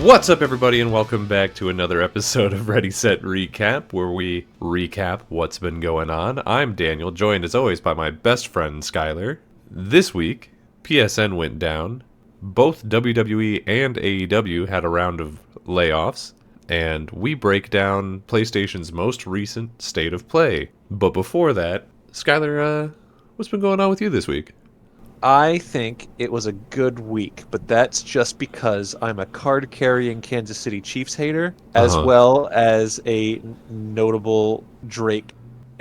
What's up, everybody, and welcome back to another episode of Ready, Set, Recap, where we recap what's been going on. I'm Daniel, joined as always by my best friend, Skyler. This week, PSN went down. Both WWE and AEW had a round of layoffs, and we break down PlayStation's most recent state of play. But before that, Skyler, what's been going on with you this week? I think it was a good week, but that's just because I'm a card-carrying Kansas City Chiefs hater, as well as a notable Drake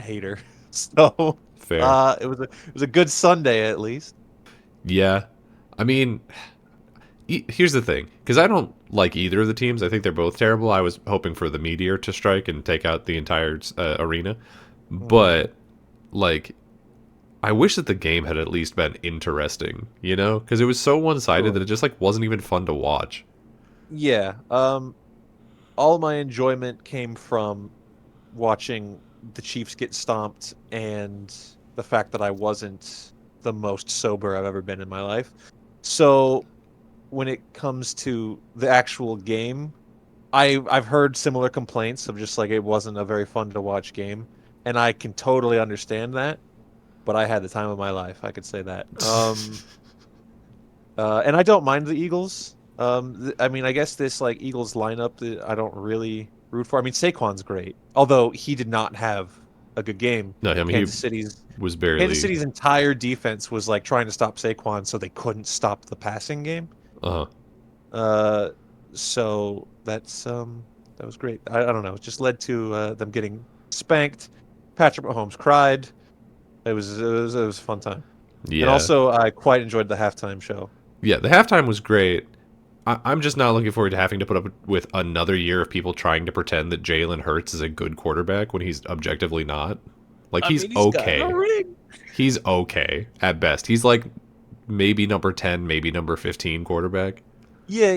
hater. So, Fair. it was a good Sunday at least. Yeah. I mean, here's the thing. Because I don't like either of the teams. I think they're both terrible. I was hoping for the Meteor to strike and take out the entire arena. But, like, I wish that the game had at least been interesting, you know? Because it was so one-sided that it just, like, wasn't even fun to watch. Yeah. All my enjoyment came from watching the Chiefs get stomped and the fact that I wasn't the most sober I've ever been in my life. So when it comes to the actual game, I've heard similar complaints of just like it wasn't a very fun to watch game, and I can totally understand that. But I had the time of my life, I could say that. And I don't mind the Eagles. I mean, I guess this like Eagles lineup, I don't really root for. I mean, Saquon's great, although he did not have a good game. No, I mean, Kansas Kansas City's entire defense was like trying to stop Saquon, so they couldn't stop the passing game. So that's that was great. I don't know. It just led to them getting spanked. Patrick Mahomes cried. It was a fun time. Yeah. And also, I quite enjoyed the halftime show. Yeah, the halftime was great. I'm just not looking forward to having to put up with another year of people trying to pretend that Jalen Hurts is a good quarterback when he's objectively not. Like, he's okay. Got a ring. He's okay at best. He's like maybe number 10, maybe number 15 quarterback. Yeah,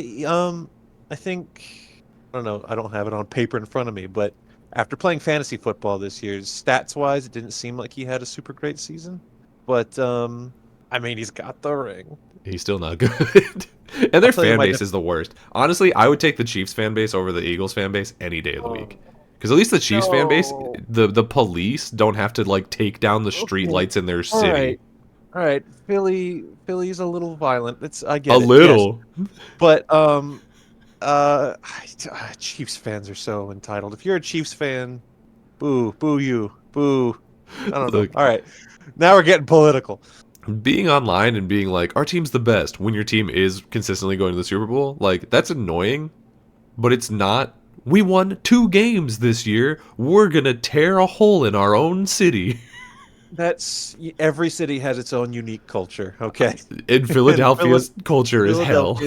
I think, I don't know, I don't have it on paper in front of me, but after playing fantasy football this year, stats-wise, it didn't seem like he had a super great season. But, I mean, he's got the ring. He's still not good. And their fan base is the worst. Honestly, I would take the Chiefs fan base over the Eagles fan base any day of the week. Because at least the Chiefs fan base, the police don't have to, like, take down the street lights in their city. All right. Philly's a little violent. I get it. A little. Yes. But, Chiefs fans are so entitled. If you're a Chiefs fan, boo you, boo. I don't know. All right, now we're getting political. Being online and being like, our team's the best when your team is consistently going to the Super Bowl, like, that's annoying, but it's not. We won 2 games this year. We're gonna tear a hole in our own city. That's every city has its own unique culture. Okay, in Philadelphia's culture is hell.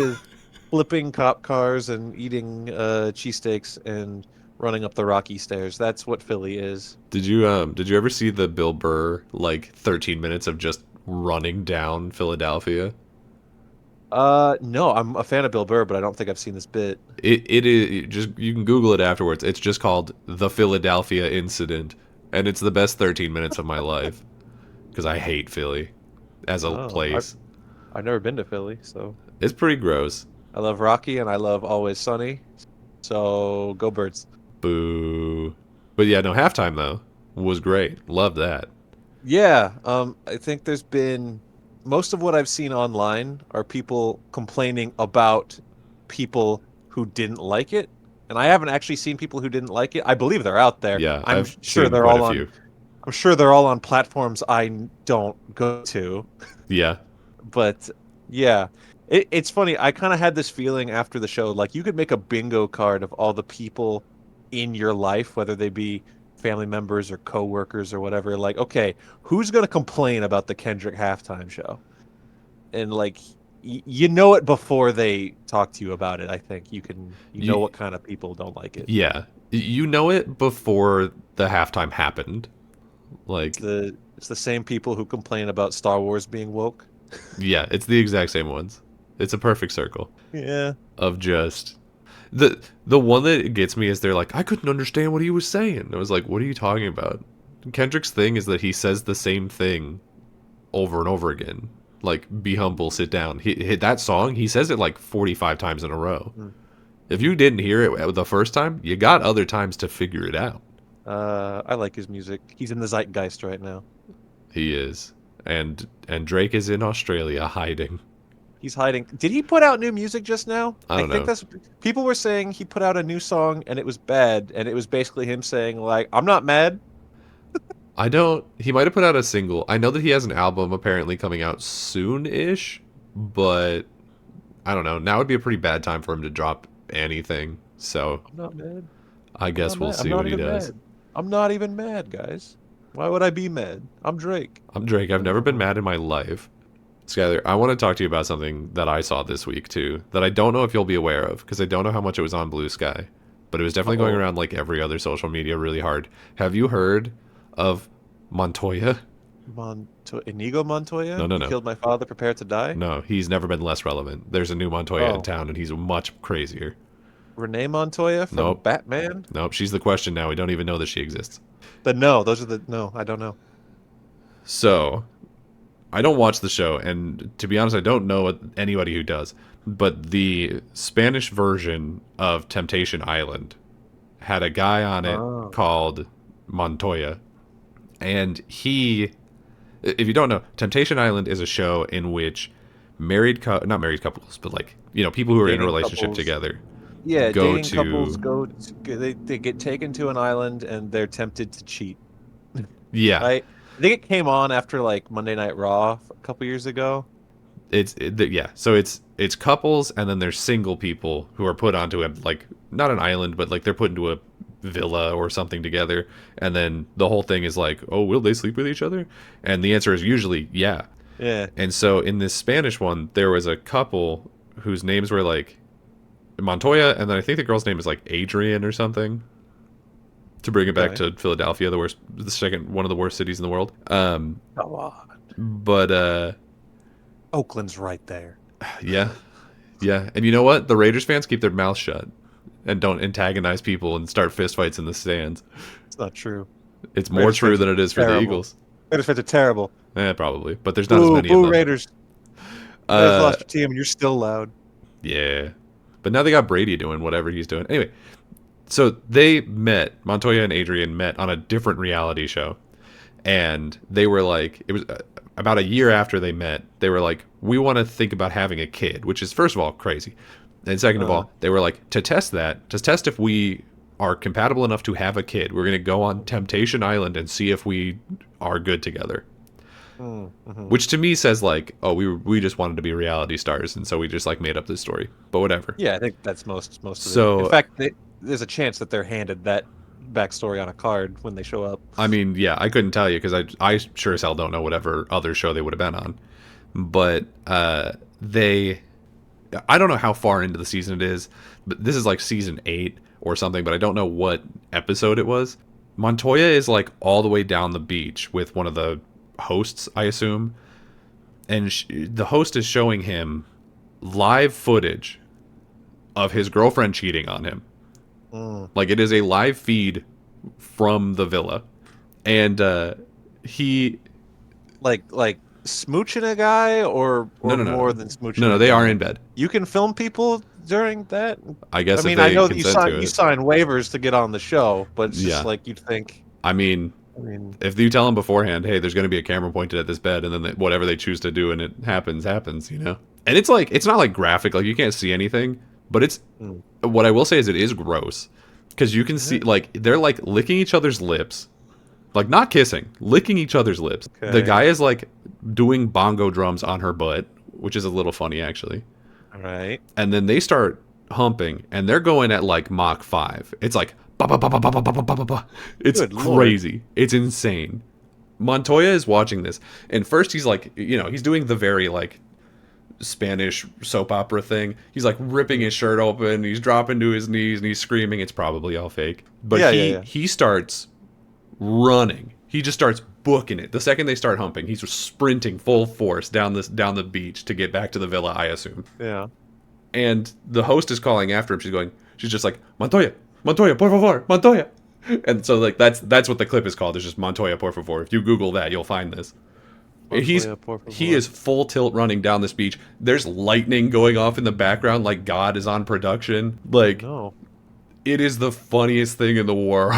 Flipping cop cars and eating cheesesteaks and running up the rocky stairs. That's what Philly is. Did you ever see the Bill Burr like 13 minutes of just running down Philadelphia? No, I'm a fan of Bill Burr, but I don't think I've seen this bit. It is just, you can Google it afterwards. It's just called The Philadelphia Incident, and it's the best 13 minutes of my life because I hate Philly as a place. I've never been to Philly, so it's pretty gross. I love Rocky and I love Always Sunny, so go Birds. Boo. But yeah, no, halftime though was great. Love that. Yeah, I think there's been most of what I've seen online are people complaining about people who didn't like it, and I haven't actually seen people who didn't like it. I believe they're out there. Yeah, I'm sure they're all on. I'm sure they're all on platforms I don't go to. Yeah, but yeah. It's funny. I kind of had this feeling after the show, like you could make a bingo card of all the people in your life, whether they be family members or coworkers or whatever. Like, okay, who's going to complain about the Kendrick halftime show? And like, you know it before they talk to you about it. I think you know what kind of people don't like it. Yeah, you know it before the halftime happened. Like it's the same people who complain about Star Wars being woke. Yeah, it's the exact same ones. It's a perfect circle. Yeah. Of just the one that gets me is they're like, I couldn't understand what he was saying. I was like, what are you talking about? Kendrick's thing is that he says the same thing over and over again. Like, be humble, sit down. That song, he says it like 45 times in a row. If you didn't hear it the first time, you got other times to figure it out. I like his music. He's in the zeitgeist right now. He is. And Drake is in Australia hiding. He's hiding. Did he put out new music just now? I don't think know. that's people were saying he put out a new song and it was bad, and it was basically him saying like, "I'm not mad." He might have put out a single. I know that he has an album apparently coming out soon-ish, but I don't know. Now would be a pretty bad time for him to drop anything. So I'm not mad. I I'm guess not we'll mad. I'm see not what he even does. mad. I'm not even mad, guys. Why would I be mad? I'm Drake. I'm Drake. I've never been mad in my life. Skyler, I want to talk to you about something that I saw this week too, that I don't know if you'll be aware of, because I don't know how much it was on Blue Sky, but it was definitely going around like every other social media really hard. Have you heard of Montoya? Inigo Montoya? No, no, He no. killed my father, prepared to die? No, he's never been less relevant. There's a new Montoya in Oh. town, and he's much crazier. Renee Montoya from Nope. Batman? Nope, she's the question now. We don't even know that she exists. No, I don't know. So, I don't watch the show, and to be honest, I don't know anybody who does. But the Spanish version of Temptation Island had a guy on it Oh. called Montoya. And if you don't know, Temptation Island is a show in which not married couples, but like, people who are in a Dating relationship couples. together Yeah, go dating couples to, they get taken to an island and they're tempted to cheat. yeah, I think it came on after like Monday Night Raw a couple years ago. yeah. So it's couples, and then there's single people who are put onto like not an island, but like they're put into a villa or something together, and then the whole thing is like, oh, will they sleep with each other? And the answer is usually yeah. Yeah. And so in this Spanish one, there was a couple whose names were like Montoya, and then I think the girl's name is like Adrian or something. To bring it back Okay. to Philadelphia, the second one of the worst cities in the world. Come on. But Oakland's right there. yeah, yeah. And you know what? The Raiders fans keep their mouths shut and don't antagonize people and start fistfights in the stands. It's not true. It's more Raiders true fans than are it is for the terrible. Eagles. Raiders fans are terrible. Probably, but there's not as many of Boo, them. Raiders. Raiders lost your team and you're still loud. Yeah. But now they got Brady doing whatever he's doing. Anyway, so Montoya and Adrian met on a different reality show. And they were like, it was about a year after they met, they were like, we want to think about having a kid, which is, first of all, crazy. And second of all, they were like, to test if we are compatible enough to have a kid, we're going to go on Temptation Island and see if we are good together. Mm-hmm. Which to me says like, oh, we just wanted to be reality stars, and so we just like made up this story. But whatever. Yeah, I think that's most of So, it. In fact, there's a chance that they're handed that backstory on a card when they show up. I mean, yeah, I couldn't tell you because I sure as hell don't know whatever other show they would have been on. But I don't know how far into the season it is, but this is like season 8 or something, but I don't know what episode it was. Montoya is like all the way down the beach with one of the hosts, I assume, and the host is showing him live footage of his girlfriend cheating on him. Like, it is a live feed from the villa, and he like smooching a guy or No. more than smooching. No, a they guy? are in bed. You can film people during that. I guess. I mean, if I they know that you consent to sign it. waivers to get on the show, but it's just Yeah. like you'd think. I mean, if you tell them beforehand, hey, there's going to be a camera pointed at this bed, and then whatever they choose to do and it happens, you know? And it's like, it's not like graphic, like you can't see anything, but it's, what I will say is it is gross. Because you can see, like, they're like licking each other's lips. Like, not kissing, licking each other's lips. Okay. The guy is like doing bongo drums on her butt, which is a little funny actually. All right. And then they start humping, and they're going at like Mach 5. It's like, ba ba ba ba ba ba ba ba ba ba. It's Good Lord. crazy. It's insane. Montoya is watching this, and first he's like, he's doing the very like Spanish soap opera thing. He's like ripping his shirt open, he's dropping to his knees, and he's screaming. It's probably all fake. But Yeah. he starts running. He just starts booking it. The second they start humping, he's sprinting full force down the beach to get back to the villa, I assume. Yeah. And the host is calling after him. She's just like, Montoya, por favor, Montoya. And so like that's what the clip is called. It's just Montoya, por favor. If you Google that, you'll find this. Montoya, por He favor. is full tilt running down this beach. There's lightning going off in the background like God is on production. Oh Like, no. it is the funniest thing in the world.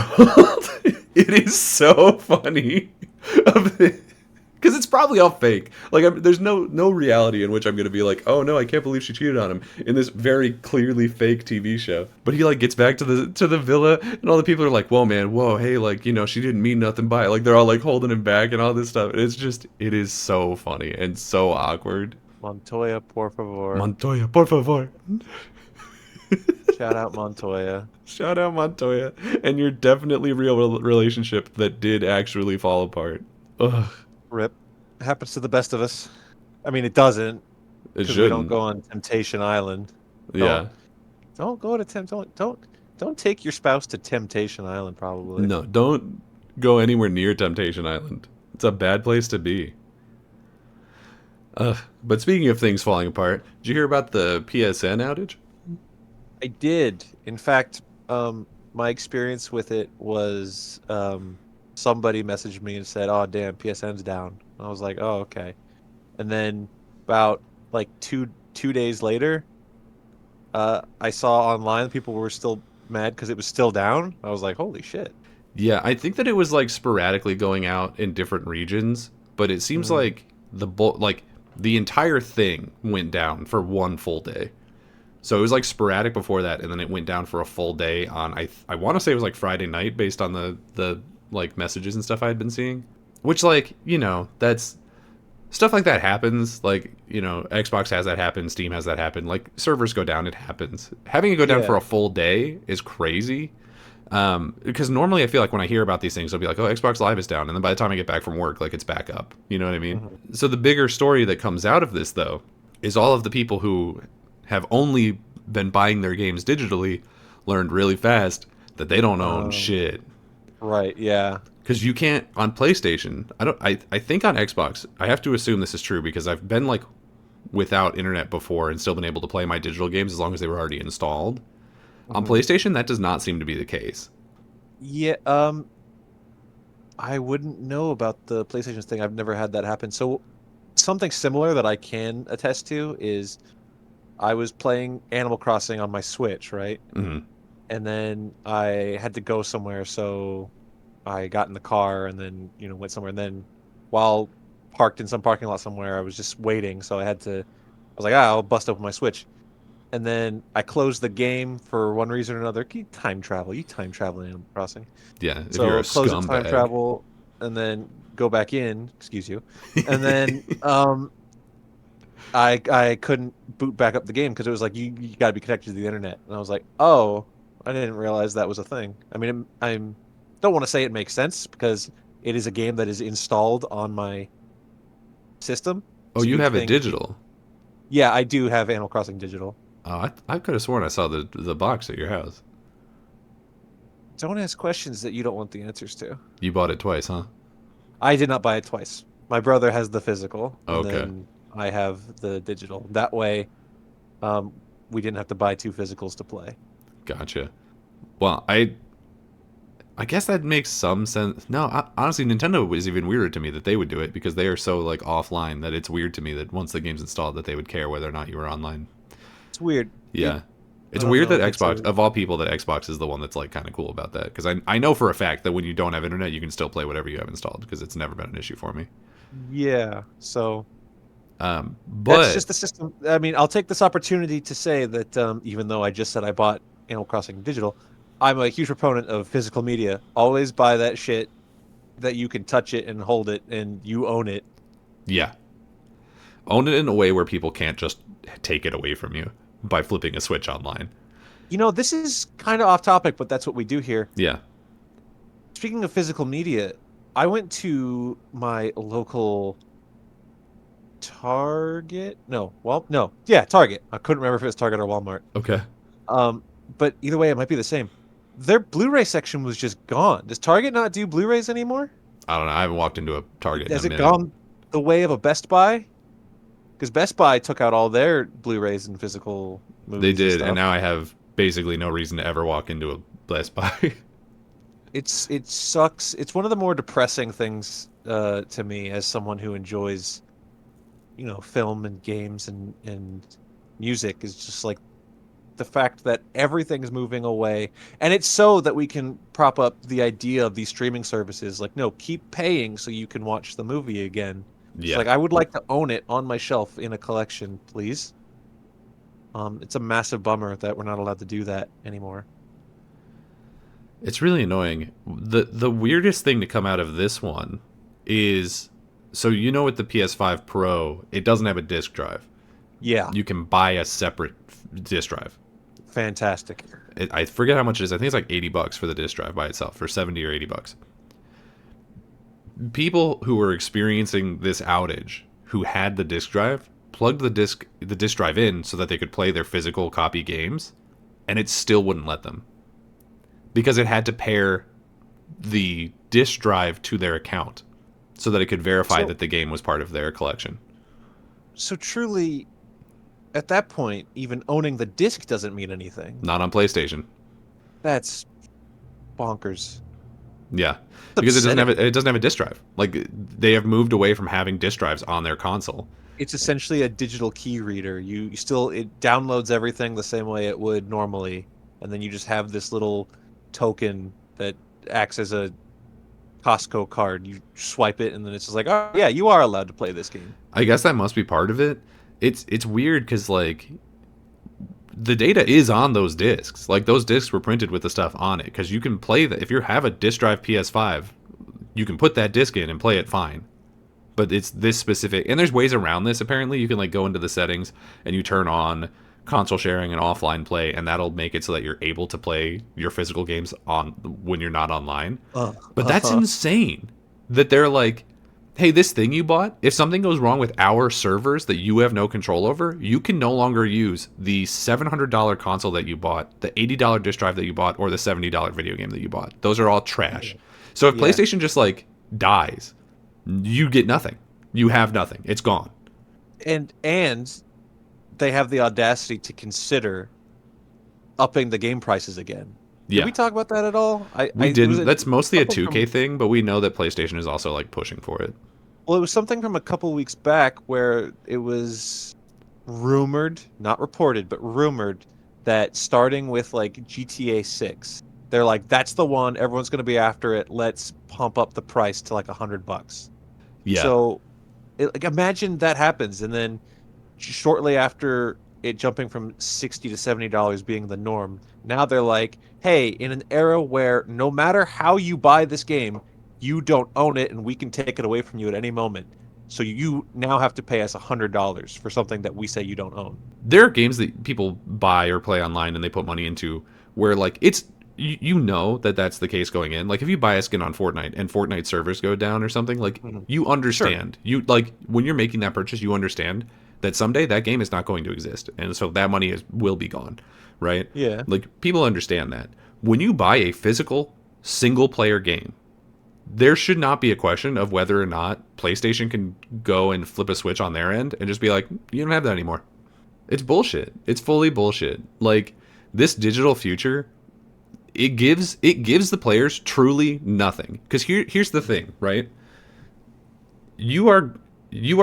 It is so funny. Because it's probably all fake. Like, there's no reality in which I'm gonna be like, oh no, I can't believe she cheated on him in this very clearly fake TV show. But he like gets back to the villa, and all the people are like, whoa man, whoa, hey, like, you know, she didn't mean nothing by it. Like, they're all like holding him back and all this stuff. And it's just, it is so funny and so awkward. Montoya, por favor. Montoya, por favor. Shout out Montoya. Shout out Montoya and your definitely real relationship that did actually fall apart. Ugh, Rip. Happens to the best of us. I mean, it doesn't, it because we don't shouldn't. go on Temptation Island. Yeah. Don't go to don't take your spouse to Temptation Island. Probably. No, don't go anywhere near Temptation Island. It's a bad place to be. But speaking of things falling apart, did you hear about the PSN outage? I did. In fact, my experience with it was somebody messaged me and said, "Oh, damn, PSN's down." I was like, "Oh, okay." And then about like two days later, I saw online people were still mad because it was still down. I was like, "Holy shit!" Yeah, I think that it was like sporadically going out in different regions, but it seems Mhm. like the entire thing went down for one full day. So it was like sporadic before that, and then it went down for a full day on I want to say it was like Friday night based on the like messages and stuff I had been seeing. Which, like, you know, that's stuff like that happens. Like, you know, Xbox has that happen, Steam has that happen. Like, servers go down, it happens. Having it go down Yeah. for a full day is crazy. Because normally I feel like when I hear about these things, I'll be like, oh, Xbox Live is down, and then by the time I get back from work, like, it's back up. You know what I mean? Mhm. So the bigger story that comes out of this, though, is all of the people who have only been buying their games digitally learned really fast that they don't own shit. Right. Yeah. Because you can't on PlayStation. I think on Xbox. I have to assume this is true because I've been like without internet before and still been able to play my digital games as long as they were already installed. On Mhm. PlayStation, that does not seem to be the case. Yeah. I wouldn't know about the PlayStation thing. I've never had that happen. So something similar that I can attest to is I was playing Animal Crossing on my Switch, right? Hmm. And then I had to go somewhere, so I got in the car and then, went somewhere. And then while parked in some parking lot somewhere, I was just waiting. So I was like, I'll bust open my Switch. And then I closed the game for one reason or another. You time travel. You time travel in Animal Crossing. Yeah, if you're a So close it, time scumbag. travel, and then go back in. Excuse you. And then I couldn't boot back up the game because it was like you got to be connected to the internet. And I was like, oh, I didn't realize that was a thing. I mean, I'm don't want to say it makes sense because it is a game that is installed on my system. Oh, So you you'd have it think, digital. yeah, I do have Animal Crossing digital. Oh, I could have sworn I saw the box at your house. Don't ask questions that you don't want the answers to. You bought it twice, huh? I did not buy it twice. My brother has the physical, and Okay, then I have the digital. That way, um, we didn't have to buy two physicals to play. gotcha. Well, I guess that makes some sense. No, honestly, Nintendo was even weirder to me that they would do it because they are so like offline that it's weird to me that once the game's installed that they would care whether or not you were online. It's weird. Yeah. I It's don't weird know that if it's Xbox, a of all people, that Xbox is the one that's like kind of cool about that. Because I know for a fact that when you don't have internet, you can still play whatever you have installed because it's never been an issue for me. yeah. So that's But just the system. I mean, I'll take this opportunity to say that even though I just said I bought Animal Crossing digital, I'm a huge proponent of physical media. Always buy that shit that you can touch it and hold it and you own it. yeah, own it in a way where people can't just take it away from you by flipping a switch online. This is kind of off topic, but that's what we do here. Yeah. Speaking of physical media, I went to my local Target. No, well, no, yeah, Target. I couldn't remember if it was Target or Walmart. Okay. But either way, it might be the same. Their Blu-ray section was just gone. Does Target not do Blu-rays anymore? I don't know. I haven't walked into a Target in a Has it minute. gone the way of a Best Buy? Because Best Buy took out all their Blu-rays and physical movies. They did, and and stuff. now I have basically no reason to ever walk into a Best Buy. It sucks. It's one of the more depressing things to me as someone who enjoys, film and games and music, is just like the fact that everything's moving away. And it's so that we can prop up the idea of these streaming services. Like, no, keep paying so you can watch the movie again. It's Yeah. like, I would like to own it on my shelf in a collection, please. It's a massive bummer that we're not allowed to do that anymore. It's really annoying. The weirdest thing to come out of this one is, so with the PS5 Pro, it doesn't have a disk drive. Yeah, You can buy a separate disk drive. fantastic. I forget how much it is. I think it's like $80 for the disk drive by itself, for 70 or $80. People who were experiencing this outage, who had the disk drive, plugged the disk drive in so that they could play their physical copy games, and it still wouldn't let them, because it had to pair the disk drive to their account so that it could verify So, that the game was part of their collection. so truly, at that point, even owning the disc doesn't mean anything. Not on PlayStation. That's bonkers. Yeah, It's because upsetting. it doesn't have a disk drive. Like, they have moved away from having disk drives on their console. It's essentially a digital key reader. You still, it downloads everything the same way it would normally, and then you just have this little token that acts as a Costco card. You swipe it, and then it's just like, oh yeah, you are allowed to play this game. I guess that must be part of it. It's weird because, like, the data is on those discs. Like, those discs were printed with the stuff on it, because you can play that. If you have a disk drive PS5, you can put that disc in and play it fine. But it's this specific, and there's ways around this. Apparently, you can, like, go into the settings and you turn on console sharing and offline play, and that'll make it so that you're able to play your physical games on when you're not online. But that's insane that they're like, hey, this thing you bought, if something goes wrong with our servers that you have no control over, you can no longer use the $700 console that you bought, the $80 disk drive that you bought, or the $70 video game that you bought. Those are all trash. So if Yeah. PlayStation just, like, dies, you get nothing. You have nothing. It's gone. And they have the audacity to consider upping the game prices again. Did Yeah. we talk about that at all? We It was didn't. That's mostly a something 2K thing, but we know that PlayStation is also, like, pushing for it. Well, it was something from a couple weeks back where it was rumored, not reported, but rumored that starting with like GTA 6, they're like, that's the one, everyone's going to be after it. Let's pump up the price to like $100. Yeah. So, like, imagine that happens, and then shortly after it jumping from $60 to $70 being the norm, now they're like, hey, in an era where no matter how you buy this game, you don't own it, and we can take it away from you at any moment. So you now have to pay us $100 for something that we say you don't own. There are games that people buy or play online and they put money into where, like, it's, you know that that's the case going in. Like, if you buy a skin on Fortnite and Fortnite servers go down or something, like, you understand. You, like, when you're making that purchase, you understand that someday that game is not going to exist, and so that money will be gone, right? Yeah. Like, people understand that. When you buy a physical single player game, there should not be a question of whether or not PlayStation can go and flip a switch on their end and just be like, you don't have that anymore. It's bullshit. It's fully bullshit. Like, this digital future, it gives the players truly nothing. Because here's the thing, right? You are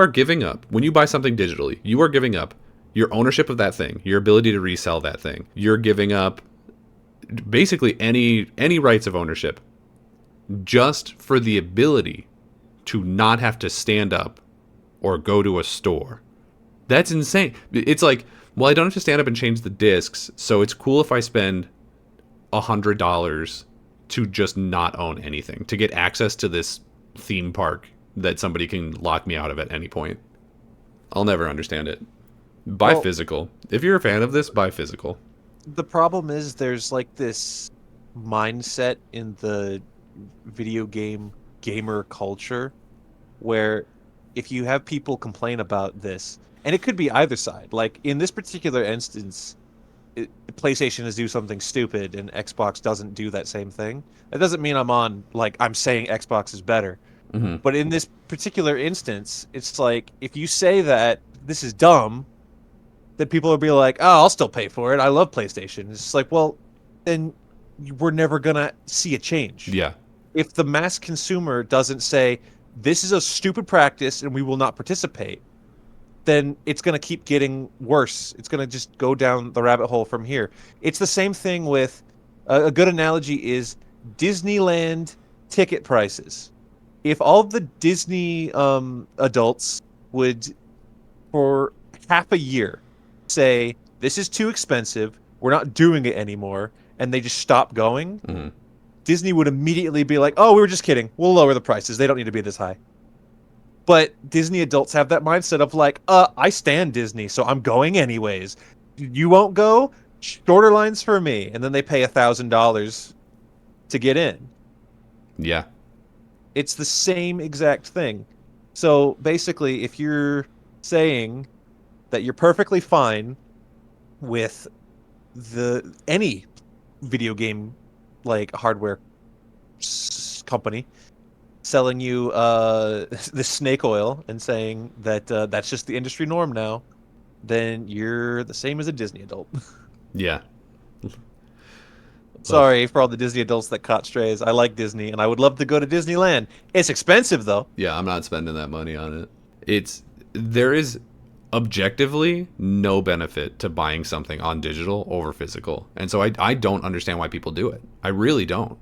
giving up, when you buy something digitally, you are giving up your ownership of that thing, your ability to resell that thing. You're giving up basically any rights of ownership, just for the ability to not have to stand up or go to a store. That's insane. It's like, well, I don't have to stand up and change the discs, so it's cool if I spend $100 to just not own anything, to get access to this theme park that somebody can lock me out of at any point. I'll never understand it. Buy physical. If you're a fan of this, buy physical. The problem is there's like this mindset in the video game gamer culture where if you have people complain about this, and it could be either side, like in this particular instance, PlayStation is do something stupid and Xbox doesn't do that same thing. That doesn't mean I'm saying Xbox is better. Mm-hmm. But in this particular instance, it's like, if you say that this is dumb, then people will be like, oh, I'll still pay for it. I love PlayStation. It's just like, well, then we're never gonna see a change. Yeah. If the mass consumer doesn't say this is a stupid practice and we will not participate, then it's going to keep getting worse. It's going to just go down the rabbit hole from here. It's the same thing with a good analogy is Disneyland ticket prices. If all of the Disney adults would, for half a year, say, this is too expensive, we're not doing it anymore, and they just stop going, Mm-hmm. Disney would immediately be like, oh, we were just kidding. We'll lower the prices. They don't need to be this high. But Disney adults have that mindset of like, I stand Disney, so I'm going anyways. You won't go? Shorter lines for me. And then they pay $1,000 to get in. Yeah. It's the same exact thing. So basically, if you're saying that you're perfectly fine with any video game like hardware company selling you the snake oil and saying that that's just the industry norm now, then you're the same as a Disney adult. Yeah. Ugh. Sorry for all the Disney adults that caught strays. I like Disney, and I would love to go to Disneyland. It's expensive, though. Yeah, I'm not spending that money on it. There is objectively no benefit to buying something on digital over physical. And so I don't understand why people do it. I really don't.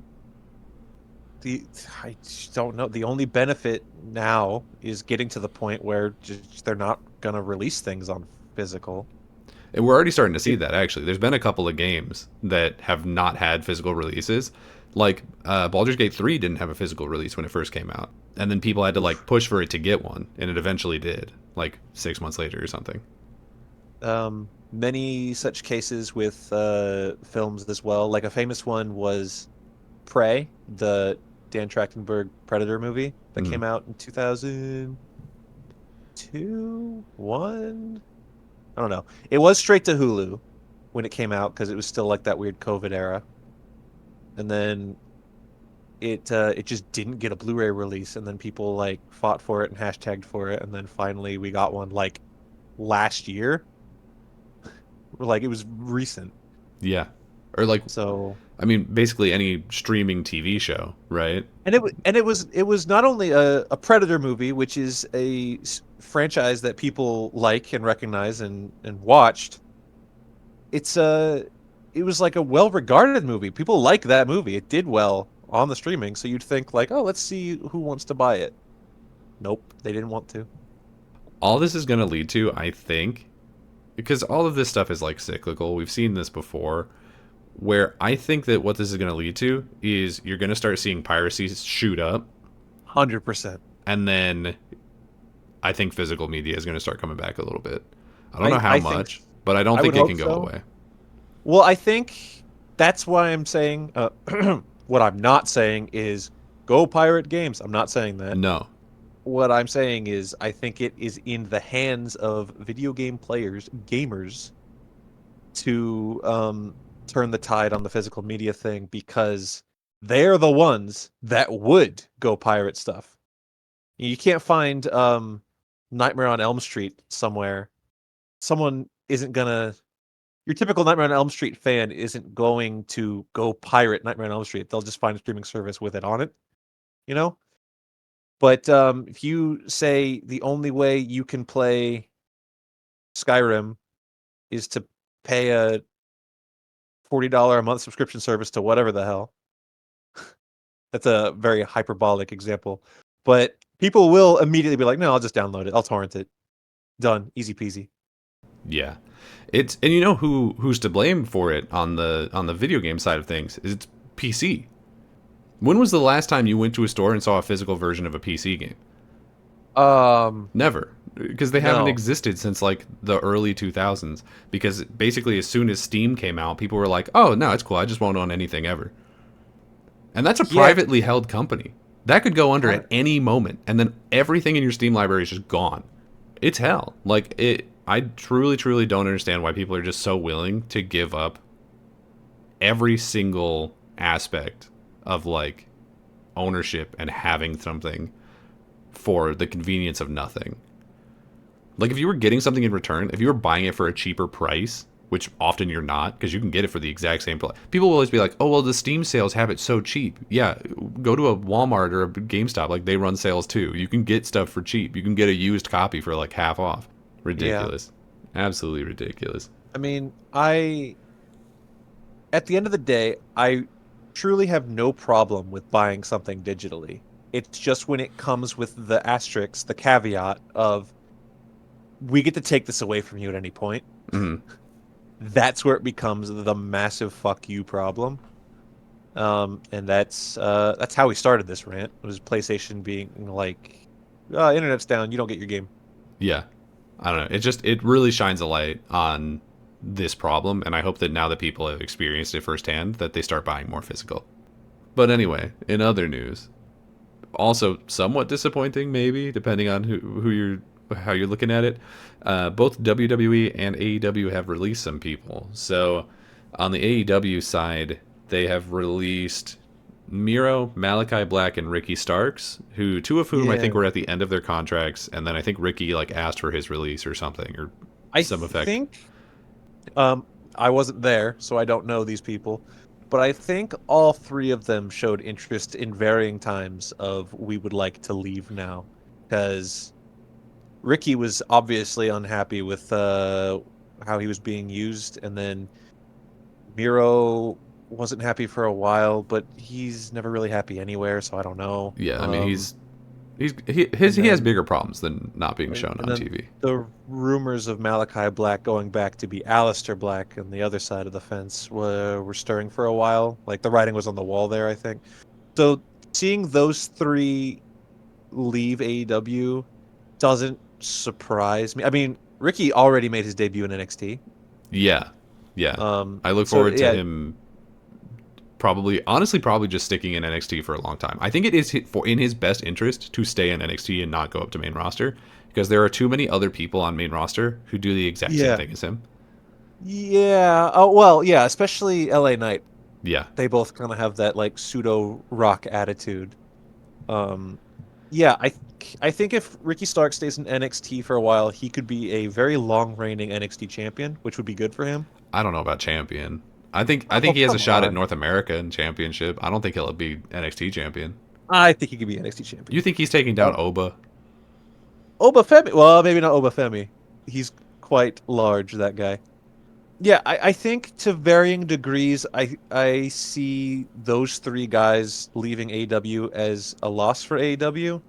I just don't know. The only benefit now is getting to the point where just, they're not going to release things on physical. And we're already starting to see that, actually. There's been a couple of games that have not had physical releases. Like, Baldur's Gate 3 didn't have a physical release when it first came out. And then people had to, like, push for it to get one. And it eventually did, like, 6 months later or something. Many such cases with films as well. Like, a famous one was Prey, the Dan Trachtenberg Predator movie that came out in 2002, 1? I don't know. It was straight to Hulu when it came out because it was still like that weird COVID era. And then it just didn't get a Blu-ray release, and then people like fought for it and hashtagged for it, and then finally we got one like last year. Like it was recent. Yeah. Or like, so I mean, basically any streaming TV show, right? And it was not only a Predator movie, which is a franchise that people like and recognize and watched. It was like a well-regarded movie. People like that movie. It did well on the streaming, so you'd think like, oh, let's see who wants to buy it. Nope, they didn't want to. All this is going to lead to, I think, because all of this stuff is like cyclical. We've seen this before. Where I think that what this is going to lead to is you're going to start seeing piracy shoot up. 100%. And then I think physical media is going to start coming back a little bit. I don't know how much, but I don't think it can go away. Well, I think that's why I'm saying, what I'm not saying is go pirate games. I'm not saying that. No. What I'm saying is I think it is in the hands of video game players, gamers, to turn the tide on the physical media thing because they're the ones that would go pirate stuff. You can't find Nightmare on Elm Street somewhere. Someone isn't gonna. Your typical Nightmare on Elm Street fan isn't going to go pirate Nightmare on Elm Street. They'll just find a streaming service with it on it, you know? But if you say the only way you can play Skyrim is to pay a $40 a month subscription service to whatever the hell. That's a very hyperbolic example. But people will immediately be like, no, I'll just download it. I'll torrent it. Done. Easy peasy. Yeah. And you know who's to blame for it on the video game side of things? It's PC. When was the last time you went to a store and saw a physical version of a PC game? Never. Because they haven't existed since like the early 2000s. Because basically as soon as Steam came out, people were like, oh, no, it's cool. I just won't own anything ever. And that's a privately held company. That could go under at any moment. And then everything in your Steam library is just gone. It's hell. Like, I truly, truly don't understand why people are just so willing to give up every single aspect of like ownership and having something for the convenience of nothing. Like if you were getting something in return, if you were buying it for a cheaper price, which often you're not, because you can get it for the exact same price. People will always be like, oh, well, the Steam sales have it so cheap. Yeah, go to a Walmart or a GameStop. Like, they run sales too. You can get stuff for cheap. You can get a used copy for like half off. Ridiculous. Yeah. Absolutely ridiculous. I mean, at the end of the day, I truly have no problem with buying something digitally. It's just when it comes with the asterisk, the caveat of, we get to take this away from you at any point. Mm-hmm. That's where it becomes the massive fuck you problem. And that's how we started this rant. It was PlayStation being like, internet's down, you don't get your game. Yeah. I don't know. It really shines a light on this problem, and I hope that now that people have experienced it firsthand, that they start buying more physical. But anyway, in other news, also somewhat disappointing, maybe, depending on how you're looking at it. Both WWE and AEW have released some people. So on the AEW side, they have released Miro, Malachi Black, and Ricky Starks, two of whom I think were at the end of their contracts, and then I think Ricky asked for his release or something, or some effect. I think, I wasn't there, so I don't know these people, but I think all three of them showed interest in varying times of, we would like to leave now, because Ricky was obviously unhappy with how he was being used, and then Miro wasn't happy for a while, but he's never really happy anywhere, so I don't know. Yeah, I mean, he has bigger problems than not being shown on TV. The rumors of Malachi Black going back to be Aleister Black on the other side of the fence were stirring for a while. Like, the writing was on the wall there, I think. So seeing those three leave AEW doesn't surprise me. I mean, Ricky already made his debut in NXT. Yeah. I look forward to him probably just sticking in NXT for a long time. I think it is in his best interest to stay in NXT and not go up to main roster, because there are too many other people on main roster who do the exact same thing as him. Yeah. Oh, well, yeah, especially LA Knight. Yeah. They both kind of have that like pseudo rock attitude. Yeah, I think if Ricky Stark stays in NXT for a while, he could be a very long reigning NXT champion, which would be good for him. I don't know about champion. I think he has a shot at North America and championship. I don't think he'll be NXT champion. I think he could be NXT champion. You think he's taking down Oba? Oba Femi? Well, maybe not Oba Femi. He's quite large, that guy. Yeah, I think to varying degrees, I see those three guys leaving AEW as a loss for AEW.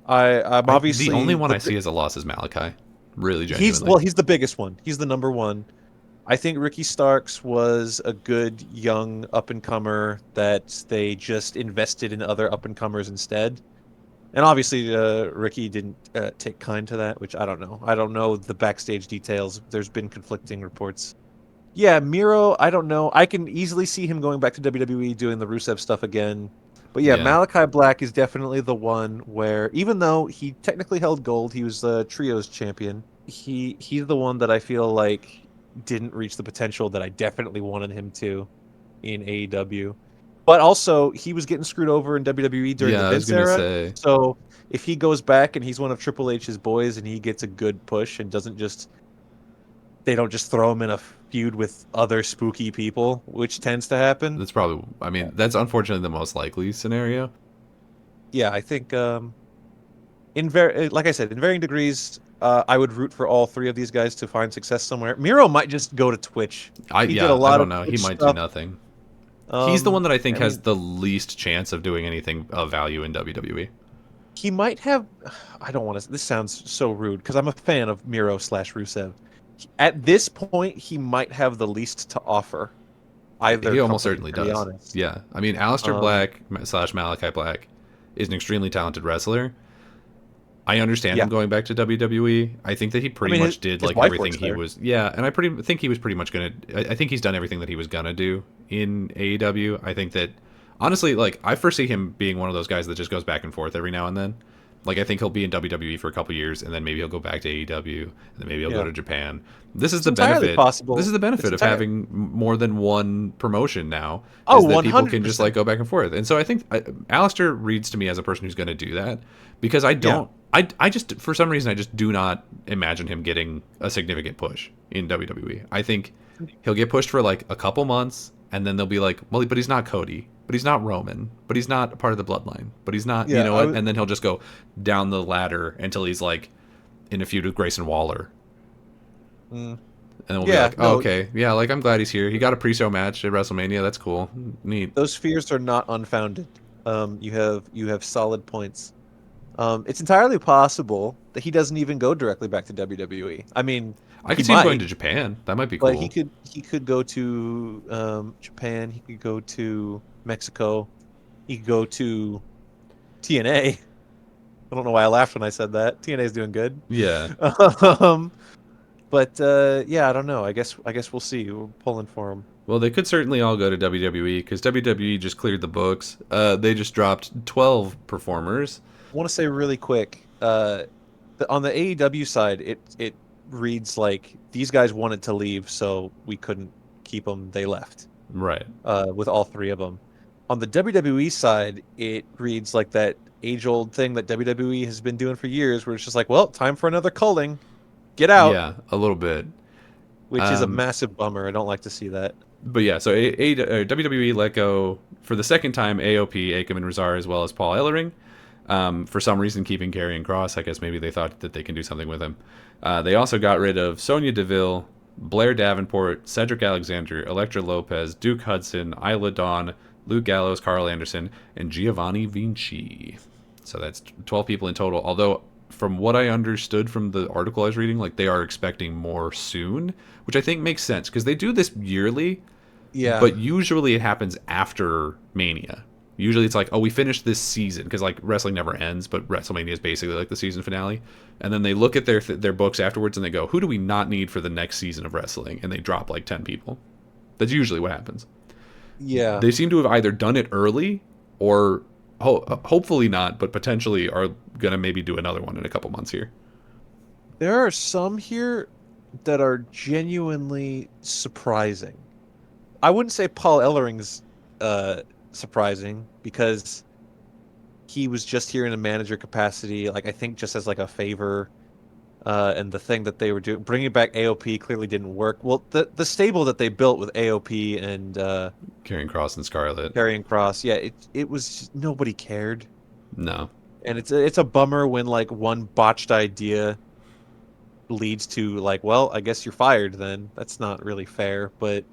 I'm obviously the only one I see as a loss is Malachi. Really, genuinely. He's the biggest one. He's the number one. I think Ricky Starks was a good young up-and-comer that they just invested in other up-and-comers instead. And obviously, Ricky didn't take kind to that, which I don't know. I don't know the backstage details. There's been conflicting reports. Yeah, Miro, I don't know. I can easily see him going back to WWE, doing the Rusev stuff again. But yeah, Malachi Black is definitely the one where, even though he technically held gold, he was the Trios champion, he's the one that I feel like didn't reach the potential that I definitely wanted him to in AEW. But also, he was getting screwed over in WWE during the Vince era. So if he goes back and he's one of Triple H's boys and he gets a good push and they don't just throw him in a feud with other spooky people, which tends to happen. That's probably, I mean, that's unfortunately the most likely scenario. Yeah, I think, like I said, in varying degrees, I would root for all three of these guys to find success somewhere. Miro might just go to Twitch. I don't know. He might do nothing. He's the one that I think has the least chance of doing anything of value in WWE. He might have. I don't want to. This sounds so rude because I'm a fan of Miro / Rusev. At this point, he might have the least to offer. He almost certainly does. Yeah, I mean, Aleister Black / Malachi Black is an extremely talented wrestler. I understand him going back to WWE. I think that he pretty much did like everything he was. Yeah, and I think he was pretty much gonna. I think he's done everything that he was gonna do in AEW. I think that honestly, like, I foresee him being one of those guys that just goes back and forth every now and then. Like, I think he'll be in WWE for a couple years, and then maybe he'll go back to AEW, and then maybe he'll go to Japan. This is the benefit. This is the benefit of having more than one promotion now. Oh, is that 100%. People can just like go back and forth. And so I think Aleister reads to me as a person who's going to do that, because I don't. I just, for some reason, I just do not imagine him getting a significant push in WWE. I think he'll get pushed for like a couple months, and then they'll be like, well, but he's not Cody, but he's not Roman, but he's not part of the bloodline, but he's not, you Yeah, know what? And then he'll just go down the ladder until he's like in a feud with Grayson Waller. mm, And we'll be yeah, like, oh, no, okay, yeah, like I'm glad he's here. He got a pre-show match at WrestleMania. That's cool, neat. those fears are not unfounded. You have solid points. It's entirely possible that he doesn't even go directly back to WWE. I mean, I he could see him going might, to Japan. That might be but he cool. could he could go to Japan. He could go to Mexico. He could go to TNA. I don't know why I laughed when I said that. TNA is doing good. Yeah. um, but yeah, I don't know. I guess we'll see. We're pulling for him. Well, they could certainly all go to WWE because WWE just cleared the books. They just dropped 12 performers. I want to say really quick. On the AEW side, it reads like these guys wanted to leave, so we couldn't keep them. They left. Right. With all three of them. On the WWE side, it reads like that age-old thing that WWE has been doing for years, where it's just like, well, time for another culling. Get out, Yeah, a little bit. which is a massive bummer. I don't like to see that. But yeah, so WWE let go for the second time AOP, Akam and Razar, as well as Paul Ellering. For some reason, keeping Karrion Kross. I guess maybe they thought that they can do something with him. They also got rid of Sonya Deville, Blair Davenport, Cedric Alexander, Elektra Lopez, Duke Hudson, Isla Dawn, Luke Gallows, Carl Anderson, and Giovanni Vinci. So that's 12 people in total. Although, from what I understood from the article I was reading, like they are expecting more soon, which I think makes sense because they do this yearly, Yeah. but usually it happens after Mania. Usually it's like, oh, we finished this season because like wrestling never ends, but WrestleMania is basically like the season finale. And then they look at their books afterwards and they go, who do we not need for the next season of wrestling? And they drop like 10 people. That's usually what happens. Yeah. They seem to have either done it early or hopefully not, but potentially are going to maybe do another one in a couple months here. There are some here that are genuinely surprising. I wouldn't say Paul Ellering's surprising because he was just here in a manager capacity, like I think just as like a favor. And the thing that they were doing, bringing back AOP, clearly didn't work. Well, the stable that they built with AOP and Karrion Kross and Scarlett. Karrion Kross, yeah, it was nobody cared, No. and it's a bummer when like one botched idea leads to like, well, I guess you're fired. Then that's not really fair, but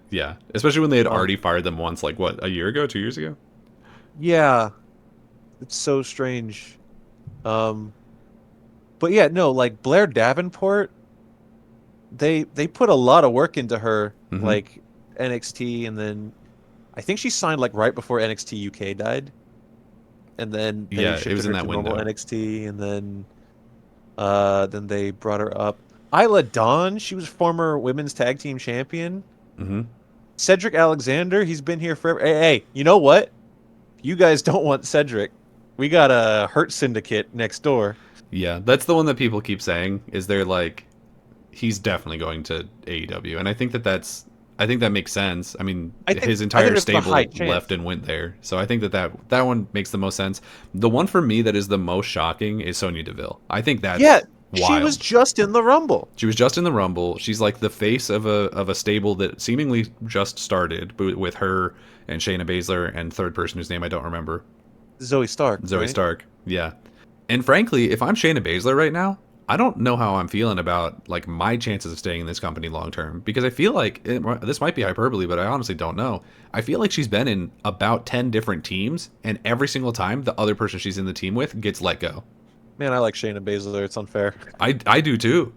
Yeah, especially when they had already fired them once, like what, a year ago, 2 years ago? yeah, it's so strange. But yeah, no, like Blair Davenport, they put a lot of work into her, like NXT, and then I think she signed like right before NXT UK died, and then they Yeah, it shifted was in her that to window. normal NXT, and then they brought her up. Isla Dawn, she was former women's tag team champion. Mm-hmm. Cedric Alexander, he's been here forever. Hey, you know what? You guys don't want Cedric. We got a Hurt Syndicate next door. Yeah, that's the one that people keep saying, is they're like, he's definitely going to AEW. And I think that makes sense. I mean, his entire it's the stable high chance. left and went there. So I think that one makes the most sense. The one for me that is the most shocking is Sonya Deville. I think that's wild. She was just in the Rumble. She was just in the Rumble. She's like the face of a stable that seemingly just started with her and Shayna Baszler and third person whose name I don't remember. Zoe Stark. Zoe right? Stark. Yeah. And frankly, if I'm Shayna Baszler right now, I don't know how I'm feeling about like my chances of staying in this company long term, because I feel like this might be hyperbole, but I honestly don't know. I feel like she's been in about 10 different teams, and every single time the other person she's in the team with gets let go. Man, I like Shayna Baszler. It's unfair. I do too.